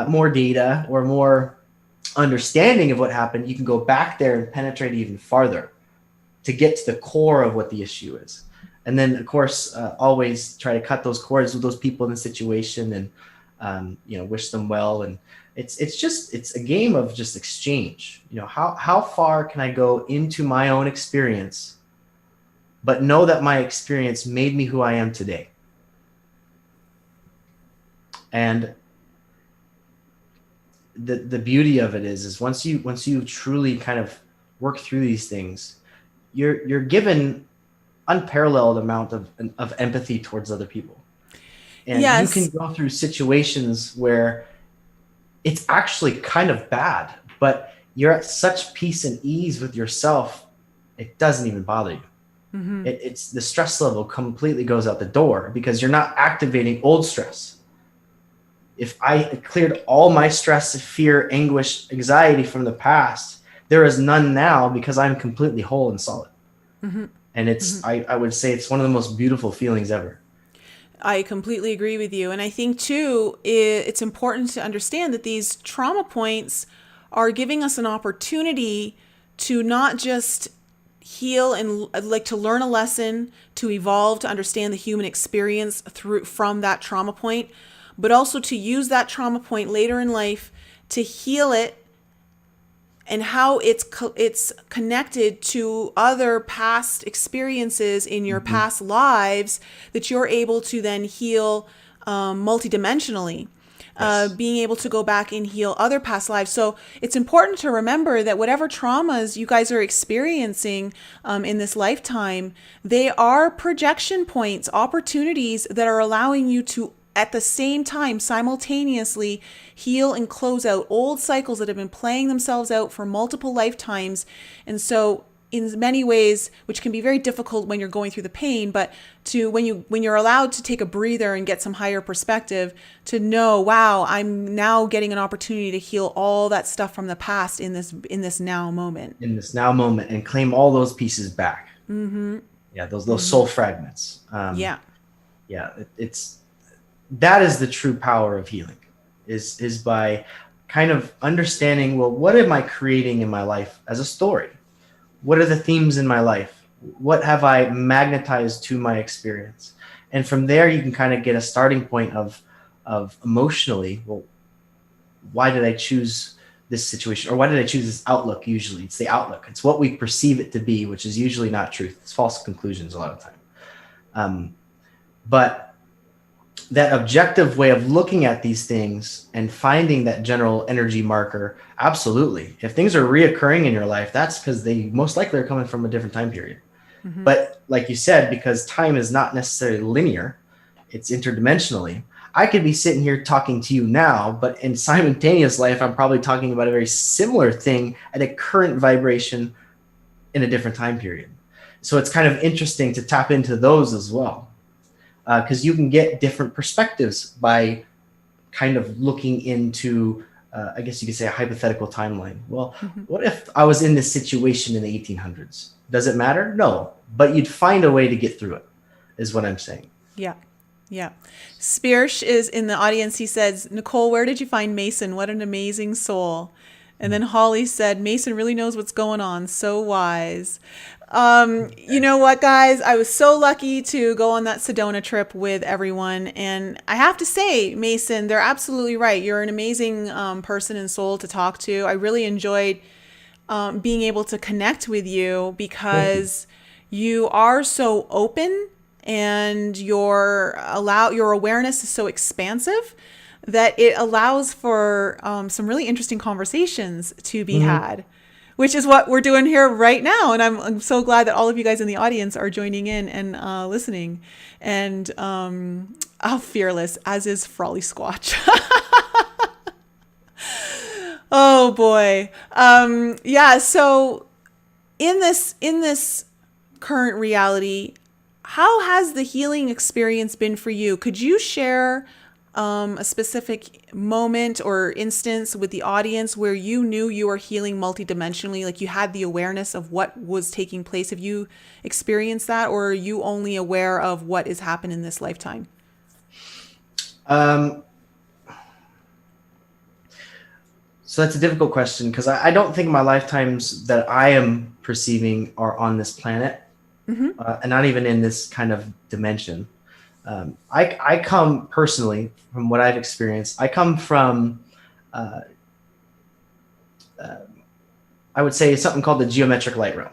more data or more understanding of what happened, you can go back there and penetrate even farther to get to the core of what the issue is. And then, of course, always try to cut those cords with those people in the situation, and wish them well. And it's a game of just exchange. How far can I go into my own experience, but know that my experience made me who I am today? And the beauty of it is once you truly kind of work through these things, you're given unparalleled amount of empathy towards other people. And you can go through situations where it's actually kind of bad, but you're at such peace and ease with yourself, it doesn't even bother you. It's the stress level completely goes out the door, because you're not activating old stress. If I cleared all my stress, fear, anguish, anxiety from the past, there is none now, because I'm completely whole and solid. And it's, I would say it's one of the most beautiful feelings ever.
I completely agree with you. And I think too, it's important to understand that these trauma points are giving us an opportunity to not just heal and like to learn a lesson, to evolve, to understand the human experience from that trauma point, but also to use that trauma point later in life to heal it and how it's connected to other past experiences in your past lives that you're able to then heal multidimensionally.
Yes.
Being able to go back and heal other past lives. So it's important to remember that whatever traumas you guys are experiencing in this lifetime, they are projection points, opportunities that are allowing you to, at the same time, simultaneously heal and close out old cycles that have been playing themselves out for multiple lifetimes. And so in many ways, which can be very difficult when you're going through the pain, but when you're allowed to take a breather and get some higher perspective, to know, wow, I'm now getting an opportunity to heal all that stuff from the past in this now moment.
In this now moment, and claim all those pieces back. Yeah, those soul fragments.
Yeah.
It's that is the true power of healing, is by kind of understanding, well, what am I creating in my life as a story? What are the themes in my life? What have I magnetized to my experience? And from there, you can kind of get a starting point of emotionally, well, why did I choose this situation? Or why did I choose this outlook? Usually it's the outlook. It's what we perceive it to be, which is usually not truth. It's false conclusions a lot of time. But that objective way of looking at these things and finding that general energy marker, absolutely. If things are reoccurring in your life, that's because they most likely are coming from a different time period. But like you said, because time is not necessarily linear, it's interdimensionally. I could be sitting here talking to you now, but in simultaneous life, I'm probably talking about a very similar thing at a current vibration in a different time period. So it's kind of interesting to tap into those as well. Because you can get different perspectives by kind of looking into, I guess you could say, a hypothetical timeline. Well, what if I was in this situation in the 1800s? Does it matter? No, but you'd find a way to get through it, is what I'm saying.
Yeah. Spearsh is in the audience. He says, Nicole, where did you find Mason? What an amazing soul. And then Holly said, Mason really knows what's going on. So wise. You know what, guys? I was so lucky to go on that Sedona trip with everyone. And I have to say, Mason, they're absolutely right. You're an amazing person and soul to talk to. I really enjoyed being able to connect with you because you are so open and your awareness is so expansive that it allows for some really interesting conversations to be had, which is what we're doing here right now. And I'm so glad that all of you guys in the audience are joining in and listening. And fearless, as is Frawley Squatch. Oh boy. So in this current reality, how has the healing experience been for you? Could you share a specific moment or instance with the audience where you knew you were healing multidimensionally, like you had the awareness of what was taking place? Have you experienced that, or are you only aware of what is happening in this lifetime?
So that's a difficult question, because I don't think my lifetimes that I am perceiving are on this planet, and not even in this kind of dimension. I come personally from what I've experienced. I come from, I would say, something called the geometric light realm.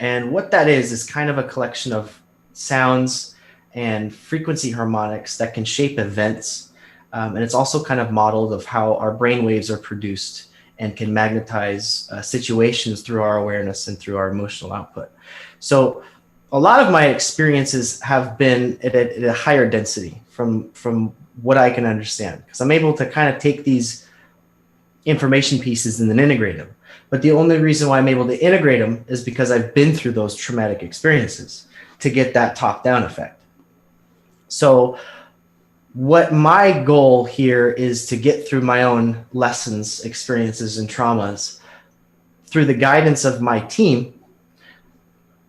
And what that is kind of a collection of sounds and frequency harmonics that can shape events. And it's also kind of modeled of how our brain waves are produced and can magnetize situations through our awareness and through our emotional output. So a lot of my experiences have been at a higher density from what I can understand, because I'm able to kind of take these information pieces and then integrate them. But the only reason why I'm able to integrate them is because I've been through those traumatic experiences to get that top-down effect. So what my goal here is to get through my own lessons, experiences, and traumas through the guidance of my team,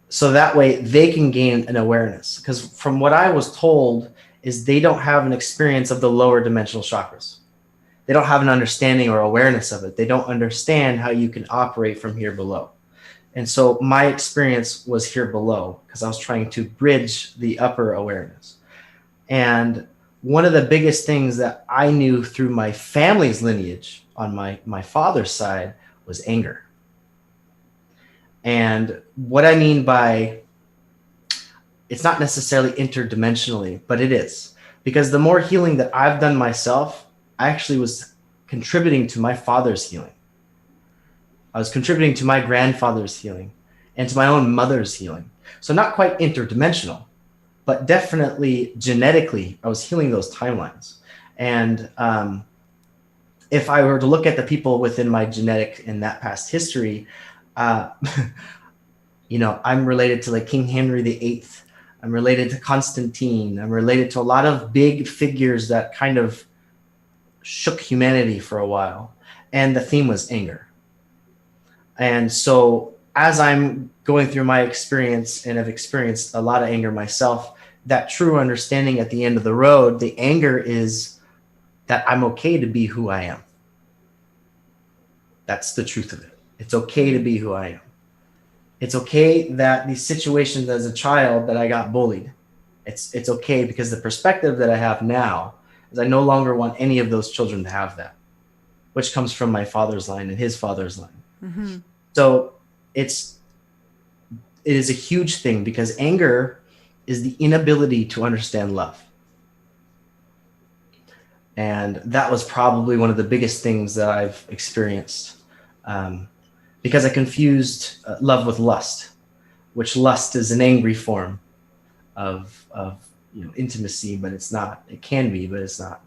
so that way they can gain an awareness. Because from what I was told is they don't have an experience of the lower dimensional chakras. They don't have an understanding or awareness of it. They don't understand how you can operate from here below. And so my experience was here below because I was trying to bridge the upper awareness. And one of the biggest things that I knew through my family's lineage on my father's side was anger. And what I mean by, it's not necessarily interdimensionally, but it is. Because the more healing that I've done myself, I actually was contributing to my father's healing. I was contributing to my grandfather's healing and to my own mother's healing. So not quite interdimensional, but definitely genetically, I was healing those timelines. And if I were to look at the people within my genetic in that past history, you know, I'm related to like King Henry VIII. I'm related to Constantine. I'm related to a lot of big figures that kind of shook humanity for a while. And the theme was anger. And so as I'm going through my experience and have experienced a lot of anger myself, that true understanding at the end of the road, the anger is that I'm okay to be who I am. That's the truth of it. It's okay to be who I am. It's okay that these situations as a child that I got bullied, it's okay because the perspective that I have now is I no longer want any of those children to have that, which comes from my father's line and his father's line. Mm-hmm. So it is a huge thing because anger is the inability to understand love. And that was probably one of the biggest things that I've experienced. Because I confused love with lust, which lust is an angry form of you know, intimacy, but it's not. It can be, but it's not.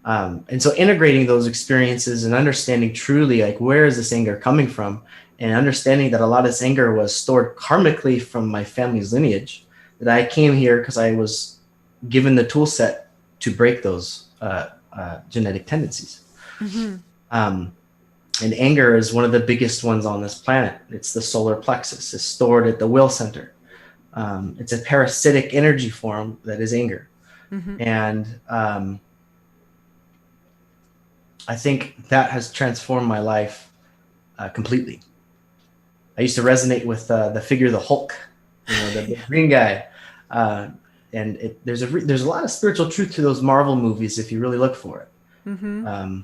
And so integrating those experiences and understanding truly like where is this anger coming from, and understanding that a lot of this anger was stored karmically from my family's lineage, that I came here because I was given the tool set to break those genetic tendencies. Mm-hmm. And anger is one of the biggest ones on this planet. It's the solar plexus. It's stored at the will center. It's a parasitic energy form that is anger. Mm-hmm. And I think that has transformed my life completely. I used to resonate with the figure of the Hulk, you know, the green guy. And there's a lot of spiritual truth to those Marvel movies if you really look for it. Mm-hmm.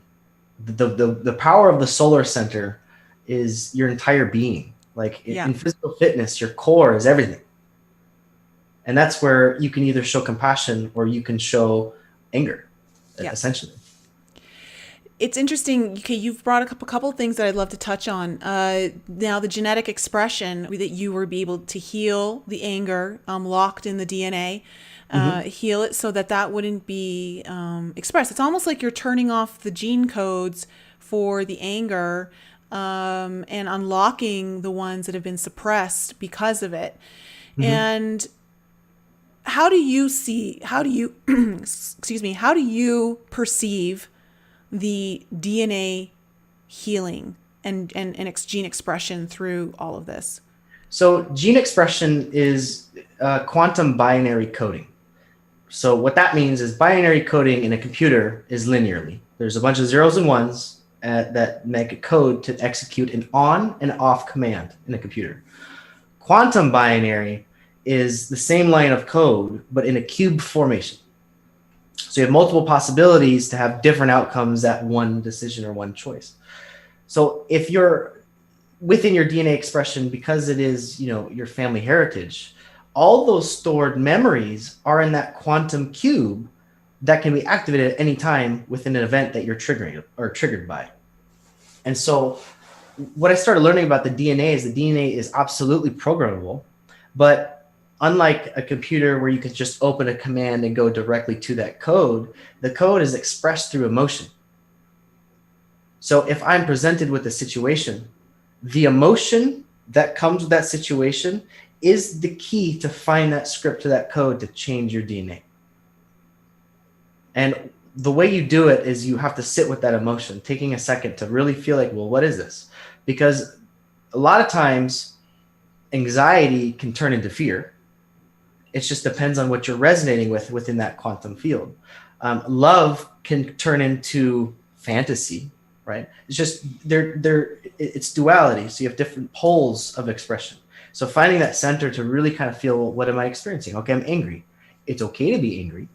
The power of the solar center is your entire being. Like in physical fitness, your core is everything. And that's where you can either show compassion or you can show anger, essentially.
It's interesting. Okay, you've brought a couple of things that I'd love to touch on. Now, the genetic expression that you were able to heal the anger locked in the DNA. Mm-hmm. Heal it so that wouldn't be expressed. It's almost like you're turning off the gene codes for the anger and unlocking the ones that have been suppressed because of it. Mm-hmm. And how do you perceive the DNA healing and gene expression through all of this?
So gene expression is quantum binary coding. So what that means is binary coding in a computer is linearly. There's a bunch of zeros and ones that make a code to execute an on and off command in a computer. Quantum binary is the same line of code, but in a cube formation. So you have multiple possibilities to have different outcomes at one decision or one choice. So if you're within your DNA expression, because it is, you know, your family heritage, all those stored memories are in that quantum cube that can be activated at any time within an event that you're triggering or triggered by. And so what I started learning about the DNA is absolutely programmable, but unlike a computer where you can just open a command and go directly to that code, the code is expressed through emotion. So if I'm presented with a situation, the emotion that comes with that situation is the key to find that script to that code to change your DNA. And the way you do it is you have to sit with that emotion, taking a second to really feel like, well, what is this? Because a lot of times anxiety can turn into fear. It just depends on what you're resonating with within that quantum field. Love can turn into fantasy, right? It's just it's duality. So you have different poles of expression. So finding that center to really kind of feel, well, what am I experiencing? Okay, I'm angry. It's okay to be angry.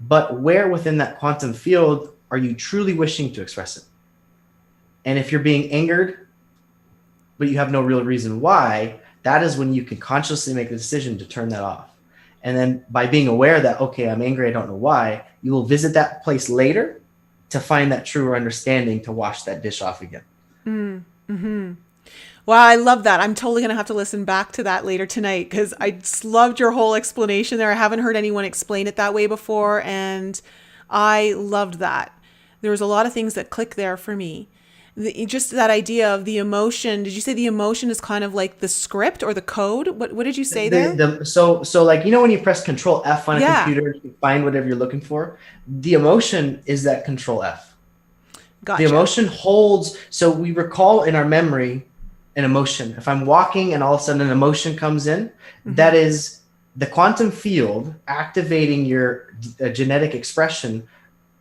But where within that quantum field are you truly wishing to express it? And if you're being angered, but you have no real reason why, that is when you can consciously make the decision to turn that off. And then by being aware that, okay, I'm angry, I don't know why, you will visit that place later to find that truer understanding to wash that dish off again.
Mm-hmm. Wow, I love that. I'm totally going to have to listen back to that later tonight because I just loved your whole explanation there. I haven't heard anyone explain it that way before, and I loved that. There was a lot of things that click there for me. Just that idea of the emotion. Did you say the emotion is kind of like the script or the code? What did you say there?
So like, when you press Control F on a computer, you find whatever you're looking for. The emotion is that Control F.
Gotcha.
The emotion holds. So we recall in our memory an emotion. If I'm walking and all of a sudden an emotion comes in, that is the quantum field activating your genetic expression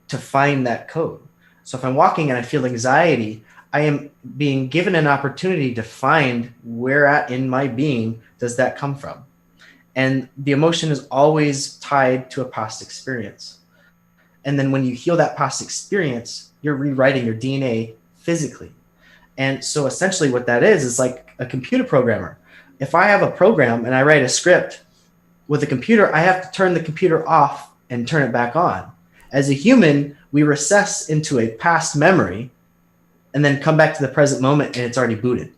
to find that code. So if I'm walking and I feel anxiety, I am being given an opportunity to find where at in my being does that come from. And the emotion is always tied to a past experience. And then when you heal that past experience, you're rewriting your DNA physically. And so essentially what that is like a computer programmer. If I have a program and I write a script with a computer, I have to turn the computer off and turn it back on. As a human, we recess into a past memory and then come back to the present moment and it's already booted.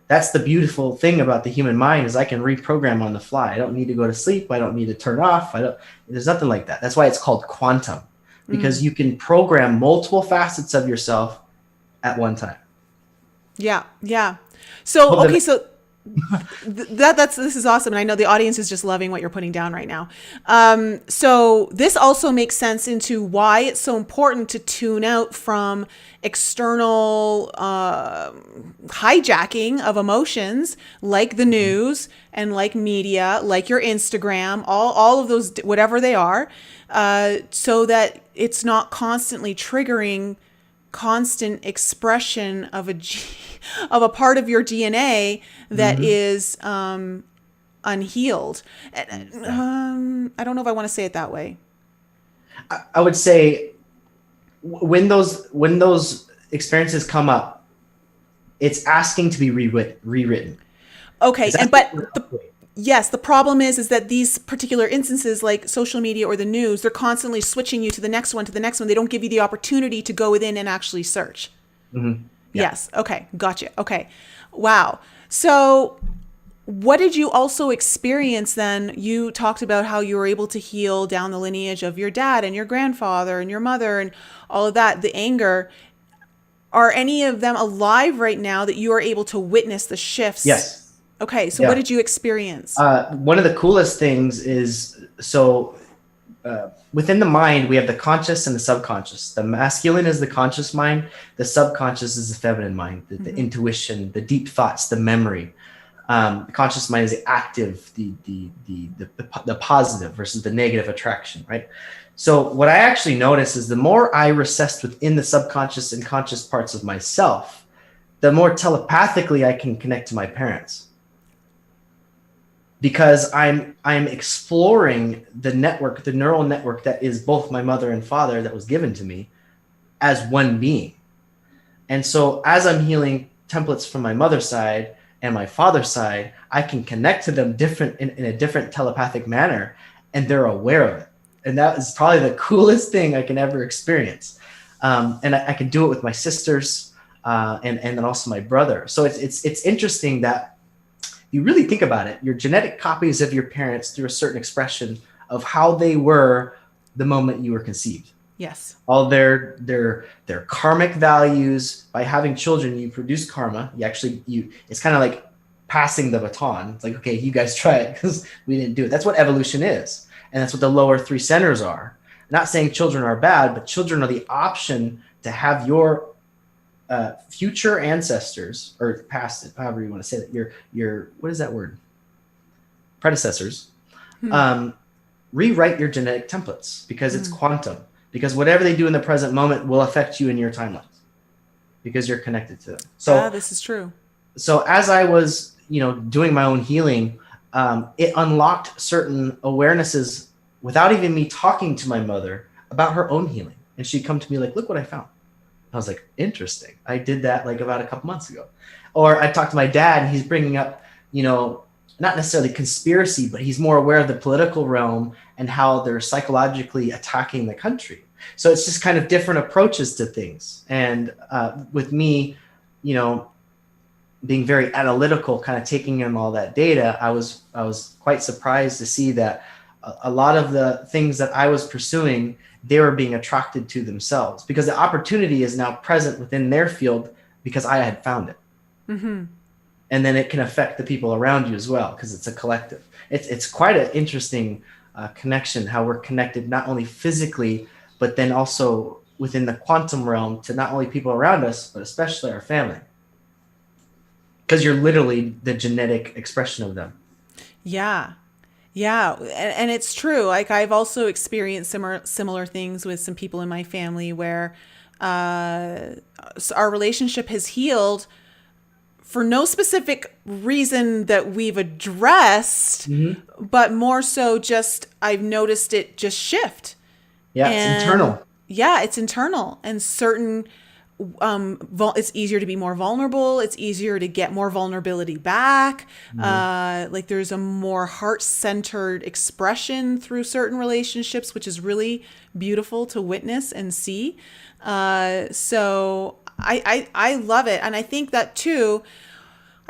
That's the beautiful thing about the human mind is I can reprogram on the fly. I don't need to go to sleep. I don't need to turn off. There's nothing like that. That's why it's called quantum, because you can program multiple facets of yourself at one time.
Yeah. Yeah. So, okay. So this is awesome. And I know the audience is just loving what you're putting down right now. So this also makes sense into why it's so important to tune out from external hijacking of emotions like the news and like media, like your Instagram, all of those, whatever they are, so that it's not constantly triggering constant expression of a part of your DNA that is unhealed. I don't know if I want to say it that way.
I would say when those experiences come up, it's asking to be rewritten.
Okay, yes, the problem is that these particular instances like social media or the news, they're constantly switching you to the next one, to the next one. They don't give you the opportunity to go within and actually search. Mm-hmm. Yeah. Yes. Okay. Gotcha. Okay. Wow. So what did you also experience then? You talked about how you were able to heal down the lineage of your dad and your grandfather and your mother and all of that, the anger. Are any of them alive right now that you are able to witness the shifts?
Yes.
Okay, so what did you experience?
One of the coolest things is, within the mind, we have the conscious and the subconscious. The masculine is the conscious mind. The subconscious is the feminine mind, the intuition, the deep thoughts, the memory. The conscious mind is the active, the positive versus the negative attraction, right? So what I actually noticed is the more I recessed within the subconscious and conscious parts of myself, the more telepathically I can connect to my parents. Because I'm exploring the network, the neural network that is both my mother and father that was given to me as one being. And so as I'm healing templates from my mother's side and my father's side, I can connect to them in a different telepathic manner, and they're aware of it. And that is probably the coolest thing I can ever experience. And I can do it with my sisters and then also my brother. So it's interesting that you really think about it, your genetic copies of your parents through a certain expression of how they were the moment you were conceived.
Yes.
All their karmic values. By having children, you produce karma. It's kind of like passing the baton. It's like, okay, you guys try it because we didn't do it. That's what evolution is. And that's what the lower three centers are. I'm not saying children are bad, but children are the option to have your future ancestors, or past, however you want to say that, your what is that word? Predecessors, rewrite your genetic templates because it's quantum. Because whatever they do in the present moment will affect you in your timelines because you're connected to them. So
this is true.
So as I was, doing my own healing, it unlocked certain awarenesses without even me talking to my mother about her own healing. And she'd come to me like, look what I found. I was like, interesting. I did that like about a couple months ago. Or I talked to my dad and he's bringing up, not necessarily conspiracy, but he's more aware of the political realm and how they're psychologically attacking the country. So it's just kind of different approaches to things. And with me, being very analytical, kind of taking in all that data, I was quite surprised to see that a lot of the things that I was pursuing, they were being attracted to themselves because the opportunity is now present within their field because I had found it.
Mm-hmm.
And then it can affect the people around you as well because it's a collective. It's quite an interesting connection, how we're connected not only physically, but then also within the quantum realm to not only people around us, but especially our family. Because you're literally the genetic expression of them.
Yeah. Yeah. And it's true. Like I've also experienced similar things with some people in my family where our relationship has healed for no specific reason that we've addressed,
Mm-hmm.
but more so just I've noticed it just shift.
Yeah, it's internal.
Yeah, it's internal. And certain, it's easier to be more vulnerable. It's easier to get more vulnerability back.
Mm-hmm.
Like there's a more heart-centered expression through certain relationships, which is really beautiful to witness and see. So I love it. And I think that too,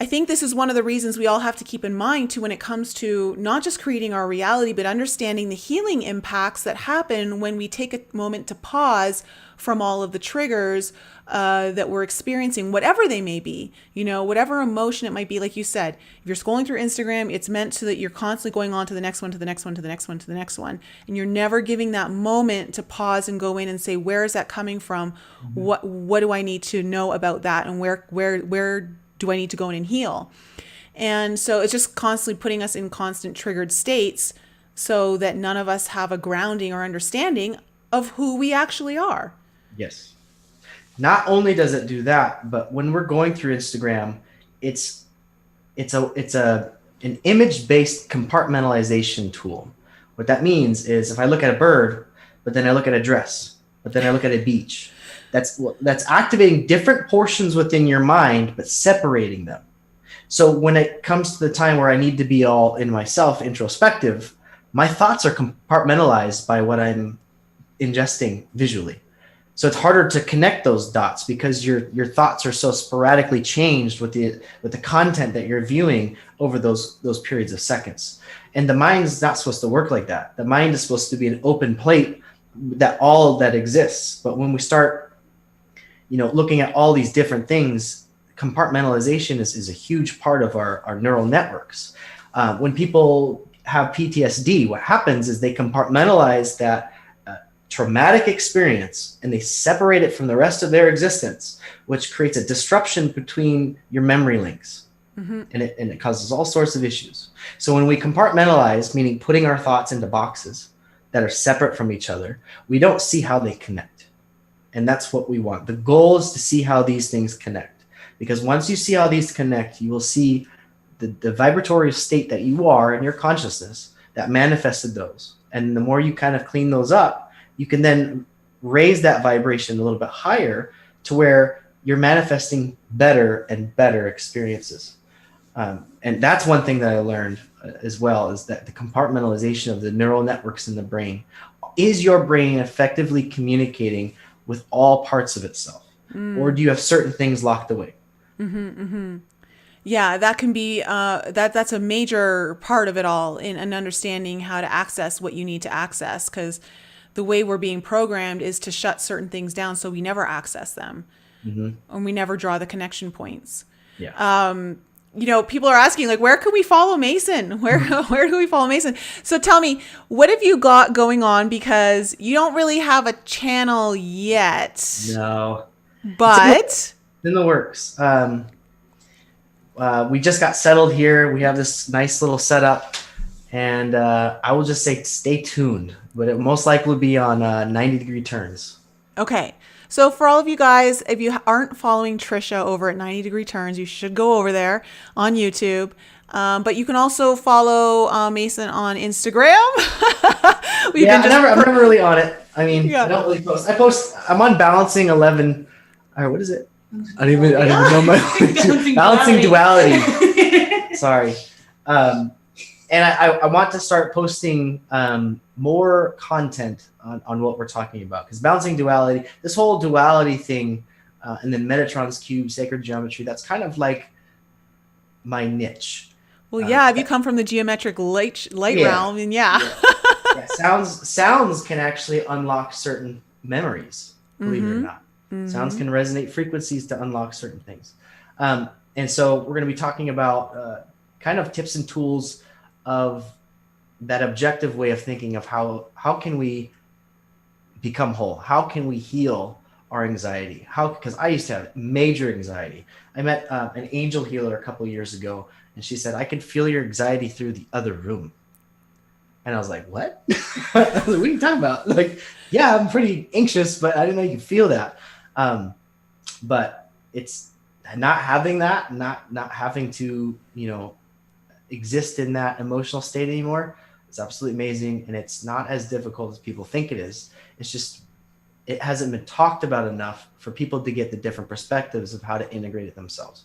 I think this is one of the reasons we all have to keep in mind too when it comes to not just creating our reality, but understanding the healing impacts that happen when we take a moment to pause from all of the triggers that we're experiencing, whatever they may be, whatever emotion it might be. Like you said, if you're scrolling through Instagram, it's meant so that you're constantly going on to the next one, to the next one, to the next one, to the next one. And you're never giving that moment to pause and go in and say, where is that coming from?
Mm-hmm.
What do I need to know about that? And where do I need to go in and heal? And so it's just constantly putting us in constant triggered states so that none of us have a grounding or understanding of who we actually are.
Yes. Not only does it do that, but when we're going through Instagram, it's an image-based compartmentalization tool. What that means is if I look at a bird, but then I look at a dress, but then I look at a beach, that's activating different portions within your mind, but separating them. So when it comes to the time where I need to be all in myself, introspective, my thoughts are compartmentalized by what I'm ingesting visually. So it's harder to connect those dots because your thoughts are so sporadically changed with the content that you're viewing over those periods of seconds. And the mind's not supposed to work like that. The mind is supposed to be an open plate that all that exists. But when we start looking at all these different things, compartmentalization is a huge part of our neural networks. When people have PTSD, what happens is they compartmentalize that traumatic experience and they separate it from the rest of their existence, which creates a disruption between your memory links. Mm-hmm. And it causes all sorts of issues. So when we compartmentalize, meaning putting our thoughts into boxes that are separate from each other, we don't see how they connect. And that's what we want. The goal is to see how these things connect. Because once you see how these connect, you will see the vibratory state that you are in your consciousness that manifested those. And the more you kind of clean those up, you can then raise that vibration a little bit higher to where you're manifesting better and better experiences. And that's one thing that I learned as well, is that the compartmentalization of the neural networks in the brain. Is your brain effectively communicating with all parts of itself? Or do you have certain things locked away?
Mm-hmm, mm-hmm. Yeah, that can be, that's a major part of it all in understanding how to access what you need to access, because the way we're being programmed is to shut certain things down so we never access them. Mm-hmm. And we never draw the connection points.
Yeah.
People are asking, like, where can we follow Mason? Where do we follow Mason? So tell me, what have you got going on? Because you don't really have a channel yet.
No.
But
it's in the works. We just got settled here. We have this nice little setup. And I will just say stay tuned. But it most likely will be on 90 Degree Turns.
Okay. So for all of you guys, if you aren't following Trisha over at 90 Degree Turns, you should go over there on YouTube. But you can also follow Mason on Instagram.
I'm never really on it. I mean,
Yeah.
I don't really post. I'm on Balancing 11. Or what is it? I don't even know my Balancing Duality. Sorry. And I want to start posting more content on what we're talking about, because Balancing Duality, this whole duality thing, and then Metatron's cube, sacred geometry, that's kind of like my niche.
Well, if you come from the geometric light realm, and
sounds can actually unlock certain memories, believe it or not. Sounds can resonate frequencies to unlock certain things. And so we're going to be talking about kind of tips and tools of that objective way of thinking of how can we become whole? How can we heal our anxiety? Because I used to have major anxiety. I met an angel healer a couple of years ago, and she said, I could feel your anxiety through the other room. And I was like, what? I was like, what are you talking about? Like, yeah, I'm pretty anxious, but I didn't know you could feel that. But it's not having that, not having to, exist in that emotional state anymore. It's absolutely amazing. And it's not as difficult as people think it is. It's just, it hasn't been talked about enough for people to get the different perspectives of how to integrate it themselves.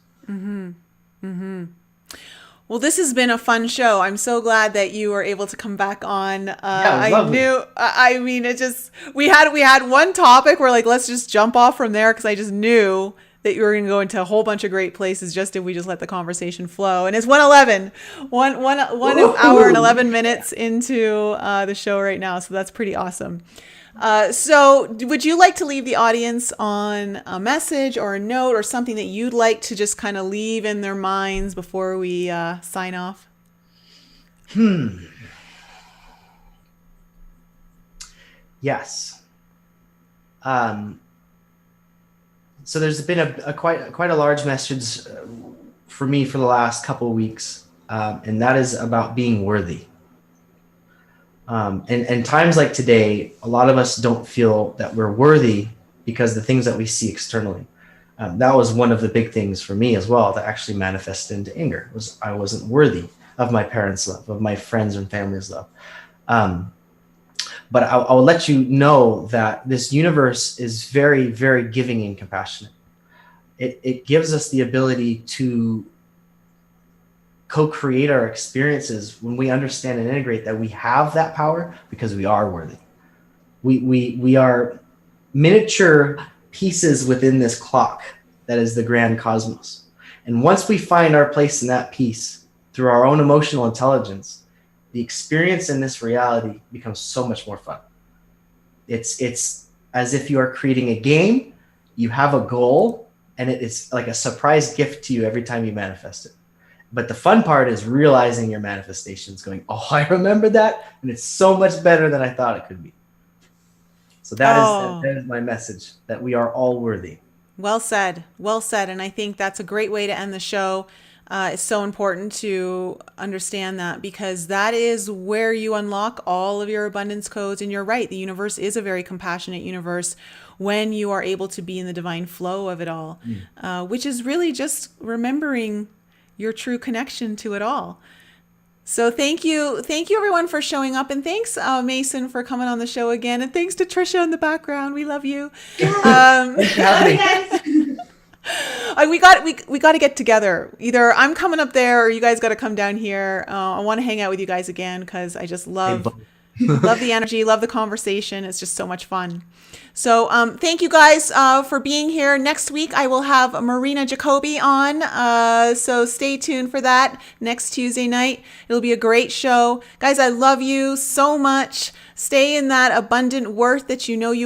Well, this has been a fun show. I'm so glad that you were able to come back on. I mean, it just, we had one topic where like, let's just jump off from there, because I just knew that you were going to go into a whole bunch of great places just if we just let the conversation flow. And it's 1:11, one hour and 11 minutes into the show right now. So that's pretty awesome. So would you like to leave the audience on a message or a note or something that you'd like to just kind of leave in their minds before we sign off?
Yes. So there's been a quite a large message for me for the last couple of weeks, and that is about being worthy. And times like today, a lot of us don't feel that we're worthy because the things that we see externally. That was one of the big things for me as well that actually manifested into anger, was I wasn't worthy of my parents' love, of my friends and family's love. But I'll let you know that this universe is very, very giving and compassionate. It gives us the ability to co-create our experiences when we understand and integrate that we have that power, because we are worthy. We are miniature pieces within this clock that is the grand cosmos. And once we find our place in that piece through our own emotional intelligence, the experience in this reality becomes so much more fun. It's as if you are creating a game, you have a goal, and it's like a surprise gift to you every time you manifest it. But the fun part is realizing your manifestations, going, oh, I remember that, and it's so much better than I thought it could be. So that is my message, that we are all worthy.
Well said. Well said. And I think that's a great way to end the show. It's so important to understand that, because that is where you unlock all of your abundance codes. And you're right. The universe is a very compassionate universe when you are able to be in the divine flow of it all, which is really just remembering your true connection to it all. So thank you everyone for showing up, and thanks Mason for coming on the show again, and thanks to Trisha in the background. We love you.
Thanks for having me.
We got to get together. Either I'm coming up there or you guys got to come down here. I want to hang out with you guys again, because I just love the energy, love the conversation. It's just so much fun. So thank you guys for being here. Next week, I will have Marina Jacoby on. So stay tuned for that next Tuesday night. It'll be a great show. Guys, I love you so much. Stay in that abundant worth that you know you